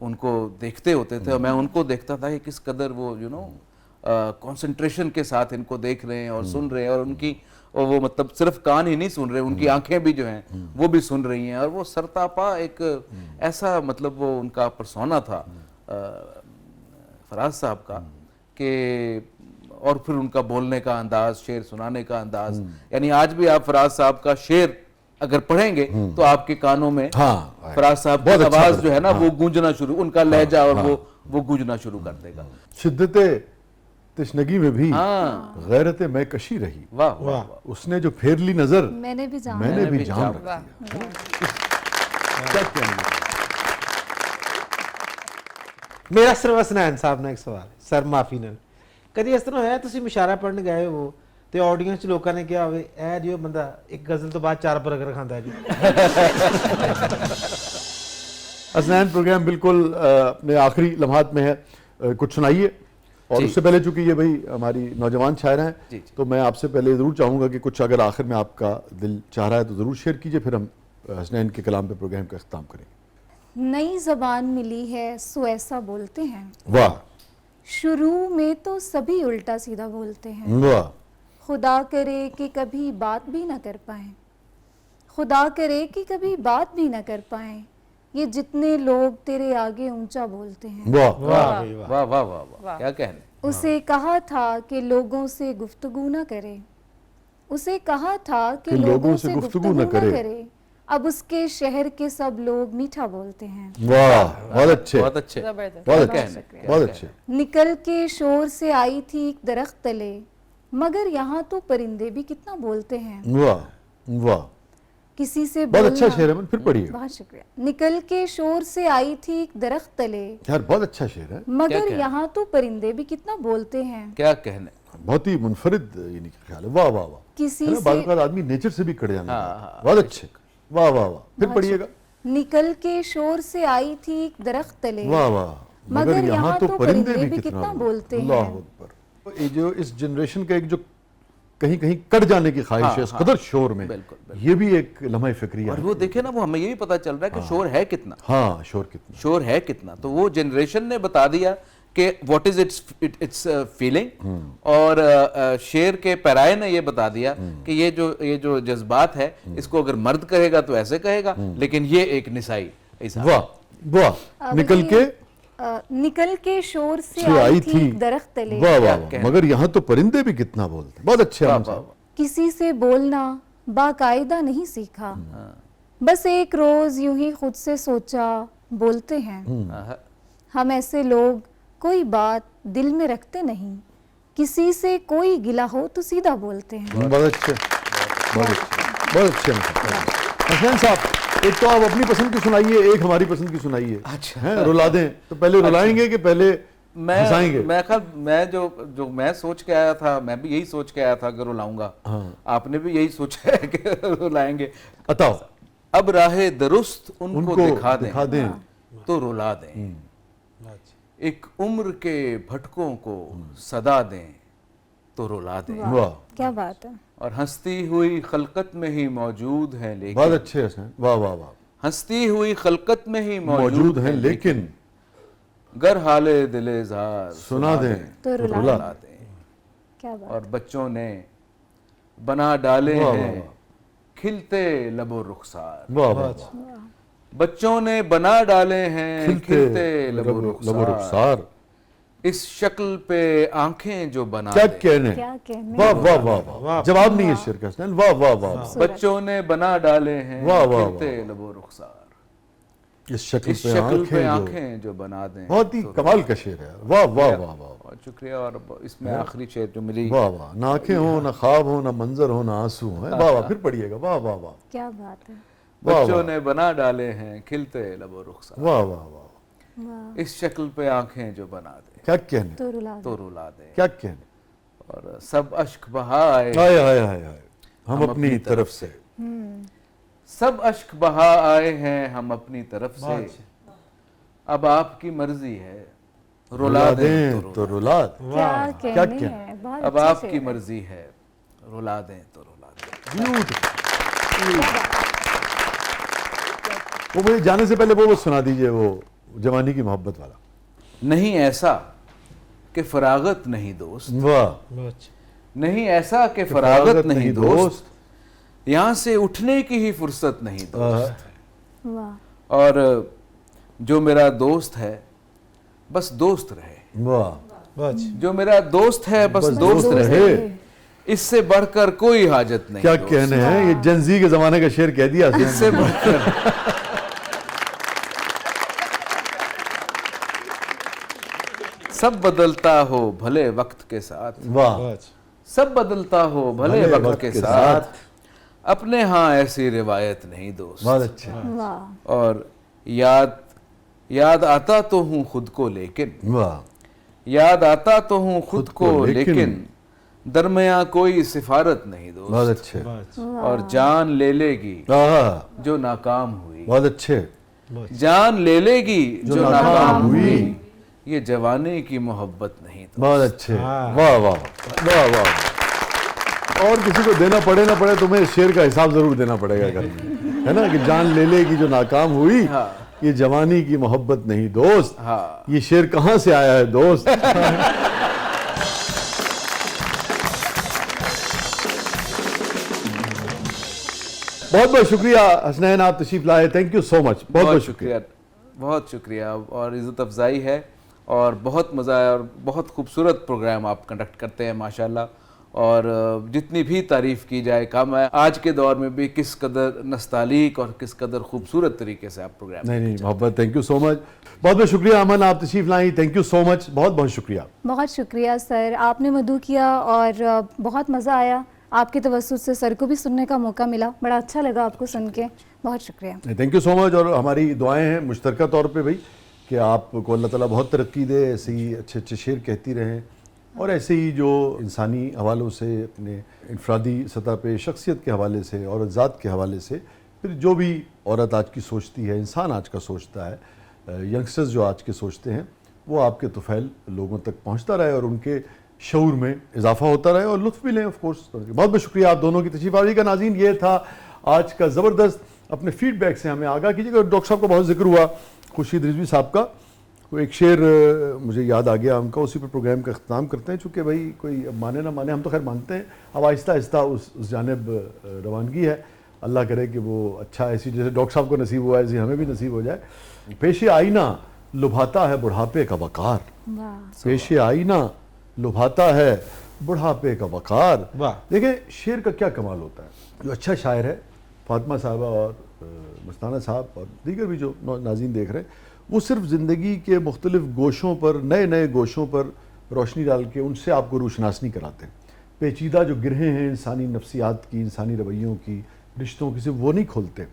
उनको देखते होते थे, और मैं उनको देखता था कि किस कदर वो कंसंट्रेशन के साथ इनको देख रहे हैं और सुन रहे हैं, और उनकी वो मतलब सिर्फ कान ही नहीं सुन रहे, उनकी आंखें भी जो हैं वो भी सुन रही हैं, और वो सरतापा एक ऐसा मतलब वो उनका परसोना था फराज साहब का कि, और फिर उनका बोलने का अंदाज, शेर सुनाने का अंदाज, यानी आज भी आप फराज साहब का शेर अगर पढ़ेंगे तो आपके कानों में हाँ, फराज साहब की आवाज जो है ना वो गूंजना शुरू, उनका लहजा और वो गूंजना शुरू कर देगा। शिद्दत तशनगी में भी हाँ। गैरत मैं कशी रही, वाह वाह, उसने जो फेर ली नजर मैंने भी जाना। मैंने भी जान जान रखी है। क्या कहना मेरा सिर्फ हसनैन साहब ने एक सवाल है, सर माफी ਨਾਲ ਕਦੀ ਇਸ ਤਰ੍ਹਾਂ ਹੋਇਆ ਤੁਸੀਂ ਇਸ਼ਾਰਾ ਪੜਨ ਗਏ ਹੋ ਤੇ ਆਡੀਅנס ਚ ਲੋਕਾਂ ਨੇ ਕਿਹਾ ਹੋਵੇ ਇਹ ਜੋ ਬੰਦਾ ਇੱਕ ਗਜ਼ਲ ਤੋਂ ਬਾਅਦ 4 버ਗਰ ਖਾਂਦਾ ਜੀ। हसनैन प्रोग्राम बिल्कुल अपने आखिरी लम्हात में है, कुछ सुनाइए। और उससे पहले चूंकि ये भाई हमारी नौजवान शायर हैं, तो मैं आपसे पहले ज़रूर चाहूँगा कि कुछ अगर आखिर में आपका दिल चाह रहा है तो ज़रूर शेयर कीजिए, फिर हम हसनैन के कलाम पे प्रोग्राम का अख्ताम करेंगे। नई जबान मिली है सो ऐसा बोलते हैं, वाह शुरू में तो सभी उल्टा सीधा बोलते हैं, वाह, खुदा करे कि कभी बात भी ना कर पाए, खुदा करे कि कभी बात भी ना कर पाए, ये जितने लोग तेरे आगे ऊंचा बोलते हैं। वाह वाह भाई वाह। वाह वाह वाह वाह, क्या कहने। उसे कहा था कि लोगों से गुफ्तगू ना करे, उसे कहा था कि लोगों से गुफ्तगू ना करे, अब उसके शहर के सब लोग मीठा बोलते हैं। वाह, बहुत अच्छे, बहुत अच्छे, जबरदस्त। बहुत क्या अच्छे, कहने, बहुत अच्छे। निकल के शोर से आई थी एक दरख्त तले, मगर यहाँ तो परिंदे भी कितना बोलते हैं। वाह वाह, किसी से बहुत अच्छा बोलना- शेर है, फिर पढ़िए। बहुत शुक्रिया। निकल के शोर से आई थी एक दरख्त तले, यार बहुत अच्छा शेर है, मगर कहना? यहाँ तो परिंदे भी कितना बोलते हैं। क्या कहने। बहुत ही मुनफरिद यानी कि ख्याल है। वाह वाह वाह, किसी है ना, से बार बार आदमी नेचर से भी कट जाने हाँ, लगता है। हाँ, बहुत अच्छे, वाह वाह वाह, फिर पढ़िएगा। निकल के शोर से आई थी एक दरख्त तले, वाह वाह, मगर यहाँ तो परिंदे भी कितना बोलते हैं। अल्लाह अकबर। ये जो इस जनरेशन का एक जो कहीं कहीं कट जाने की ख्वाहिश है इस कदर शोर में, बिल्कुल, ये भी एक लम्हा फिक्रिया और है। वो देखे ना, वो हमें ये भी पता चल रहा है कि शोर है कितना, हाँ, शोर कितना, शोर है कितना। तो वो जनरेशन ने बता दिया कि व्हाट इज इट्स फीलिंग, और शेर के पैराए ने ये बता दिया कि ये जो जज्बात है इसको अगर मर्द कहेगा तो ऐसे कहेगा, लेकिन ये एक निसाई ऐसा। वाह वाह, निकल के निकल के शोर से से आई थी एक दरख्त तले, वाह वाह क्या वाह, कहना। मगर यहाँ तो परिंदे भी कितना बोलते हैं। बहुत अच्छे वाह, आम वाह, साहब। किसी से बोलना बाकायदा नहीं सीखा, बस एक रोज यूं ही खुद से सोचा बोलते हैं। वाह। हम ऐसे लोग कोई बात दिल में रखते नहीं, किसी से कोई गिला हो तो सीधा बोलते हैं। बहुत अच्छे, बहुत अच्छे, बहुत अच्छे हसनैन साहब। एक तो आप अपनी पसंद की सुनाइए, एक हमारी पसंद की सुनाइए। अच्छा। हैं, रुला दें तो पहले रुलाएंगे कि पहले हंसाएंगे? मैं जो मैं सोच के आया था, मैं भी यही सोच के आया था कि रुलाऊंगा। आपने भी यही सोचा है कि रुलाएंगे। बताओ। अब राहे दुरुस्त उनको दिखा दिखा दें तो रुला दें, एक उम्र के भटकों को सदा दें तो रुला दें, वाह, क्या बात है। और हंसती हुई खलकत में ही मौजूद है बहुत लेकिन, अच्छे हसनैन, वाह वाह वाह, हंसती हुई खलकत में ही मौजूद हैं लेकिन गर हाले दिले जार सुना दें तो तो रुला रुला दें। क्या बात। और बच्चों ने बना डाले वाह, वाह, हैं वाह। खिलते लबो रुखसार, वाह वाह वाह, बच्चों ने बना डाले हैं खिलते लबो लबो रुखसार, रुखसार, इस शक्ल पे आंखें जो बना क्या दे। कहने। क्या कहने। वाह वाह वाह वाह, जवाब नहीं है शेर का हसनैन। वाह वाह वाह, बच्चों ने बना डाले हैं वाह, वाह, खिलते लबो रुखसार, इस शक्ल इस पे शक्ल पे आंखें जो, आंखें जो बना दें। बहुत ही कमाल का शेर है। वाह वाह वाह वाह, बहुत शुक्रिया। और इसमें आखिरी शेर जो मेरी, वाह वाह, ना आंखें हो ना ख्वाब हो ना मंजर हो ना आंसू हो। वाह वाह, फिर पढ़िएगा। वाह वाह वाह, क्या बात है। बच्चों ने बना डाले हैं खिलते लबो रुखसार, वाह वाह वाह, वाह, इस शक्ल पे आंखें जो बना दे क्या कहने, तो रुला तो रुला दे, क्या कहने, और सब अश्क बहाए, हाय हाय हाय हाय, हम अपनी तरफ से, सब अश्क बहा आए हैं हम अपनी तरफ से, अब आपकी मर्जी है रुला दें तो रुला दें, क्या क्या कहने कहने? हैं, बहुत अब अच्छा आपकी शेर है। मर्जी है रुला दें तो रुला दें। वो मुझे जाने से पहले वो सुना दीजिए, वो जवानी की मोहब्बत वाला। नहीं ऐसा कि फरागत नहीं दोस्त, वाह, बहुत अच्छा। नहीं ऐसा कि फरागत नहीं दोस्त, यहाँ से उठने की ही फुर्सत नहीं दोस्त, वाह, और जो मेरा दोस्त है बस दोस्त रहे, वाह, बहुत अच्छा। जो मेरा दोस्त है बस दोस्त रहे, इससे बढ़कर कोई हाजत नहीं क्या दोस्त। कहने हैं, ये जनजी के जमाने का शेर कह दिया इससे बढ़कर सब बदलता हो भले वक्त के साथ, वाह, बहुत अच्छा। सब बदलता हो भले वक्त के साथ, अपने हाँ ऐसी रिवायत नहीं दोस्त, बहुत अच्छे, वाह, और याद आता तो हूँ खुद को लेकिन, वाह, याद आता तो हूँ खुद को लेकिन, लेकिन दरमिया कोई सिफारत नहीं बहुत दोस्त, अच्छे, बहुत अच्छा। और जान ले लेगी आहा, जो नाकाम हुई, बहुत अच्छे, जान ले लेगी जो नाकाम नाकाम हुई। हुई, ये जवानी की मोहब्बत नहीं दोस्त। बहुत अच्छे, हाँ। वाह वाह वाह वाह। और किसी को देना पड़े ना पड़े, तुम्हें इस शेर का हिसाब जरूर देना पड़ेगा घर में, है ना, कि जान ले लेगी जो नाकाम हुई, हाँ। ये जवानी की मोहब्बत नहीं दोस्त। हाँ। ये शेर कहाँ से आया है दोस्त? बहुत बहुत शुक्रिया हसनैन, आप तशरीफ लाए, थैंक यू सो मच, बहुत बहुत शुक्रिया। बहुत शुक्रिया, और इज़्ज़त अफजाई है, और बहुत मज़ा आया, और बहुत खूबसूरत प्रोग्राम आप कंडक्ट करते हैं माशाल्लाह, और जितनी भी तारीफ़ की जाए कम है। आज के दौर में भी किस कदर नस्तालिक और किस कदर खूबसूरत तरीके से आप प्रोग्राम नहीं मोहब्बत, थैंक यू सो मच, बहुत बहुत शुक्रिया अमन, आप तशरीफ लाई, थैंक यू सो मच, बहुत बहुत शुक्रिया। बहुत शुक्रिया सर, आपने मधु किया और बहुत मज़ा आया, आपके तवस्सुत से सर को भी सुनने का मौका मिला, बड़ा अच्छा लगा आपको सुन के, बहुत शुक्रिया। थैंक यू सो मच, और हमारी दुआएं हैं मुश्तरका तौर पे भाई कि आपको अल्लाह ताला बहुत तरक्की दे, ऐसे ही अच्छे अच्छे शेर कहती रहें, और ऐसे ही जो इंसानी हवालों से, अपने इनफरादी सतह पे शख्सियत के हवाले से, औरत ज़ात के हवाले से, फिर जो भी औरत आज की सोचती है, इंसान आज का सोचता है, यंगस्टर्स जो आज के सोचते हैं, वो आपके तुफैल लोगों तक पहुँचता रहे और उनके शऊर में इजाफा होता रहे और लुत्फ़ भी लें ऑफ कोर्स। बहुत बहुत शुक्रिया आप दोनों की तशरीफ़ आवरी का। नाज़रीन, ये था आज का ज़बरदस्त, अपने फीडबैक से हमें आगाह कीजिएगा। डॉक्टर साहब का बहुत जिक्र हुआ, खुर्शीद रिजवी साहब का, कोई एक शेर मुझे याद आ गया उनका, उसी पर प्रोग्राम का अख्ताम करते हैं, चूँकि भाई कोई अब माने ना माने, हम तो खैर मानते हैं, अब आहिस्ता आहिस्ता उस जानिब रवानगी है। अल्लाह करे कि वो अच्छा, ऐसी जैसे डॉक्टर साहब को नसीब हुआ ऐसी हमें भी नसीब हो जाए। पेशे आईना लुभाता है बुढ़ापे का वकार, पेशे आईना लुभाता है बुढ़ापे का वकार। वाह। देखिए शेर का क्या कमाल होता है, जो अच्छा शायर है फातिमा साहबा और मस्ताना साहब और दीगर भी जो नाज़रीन देख रहे हैं, वो सिर्फ ज़िंदगी के मुख्तलिफ़ गोशों पर, नए नए गोशों पर रोशनी डाल के उनसे आपको रूशनास नहीं कराते। पेचीदा जो गिरहें हैं इंसानी नफ्सियात की, इंसानी रवैयों की, रिश्तों की, सिर्फ वो नहीं खोलते,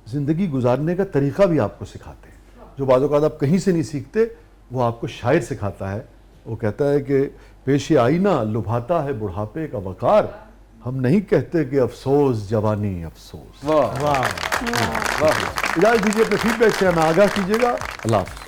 ज़िंदगी गुजारने का तरीक़ा भी आपको सिखाते हैं, जो बाज़ औक़ात आप कहीं से नहीं सीखते, वो आपको शायर सिखाता है। वो कहता है कि पेशे आईना लुभाता है बुढ़ापे का वकार, हम नहीं कहते कि अफसोस जवानी अफसोस। वाह वाह। वाह। इजाज़त दीजिए, अपने फीडबैक से हमें आगाह कीजिएगा। अल्लाह हाफ़िज़।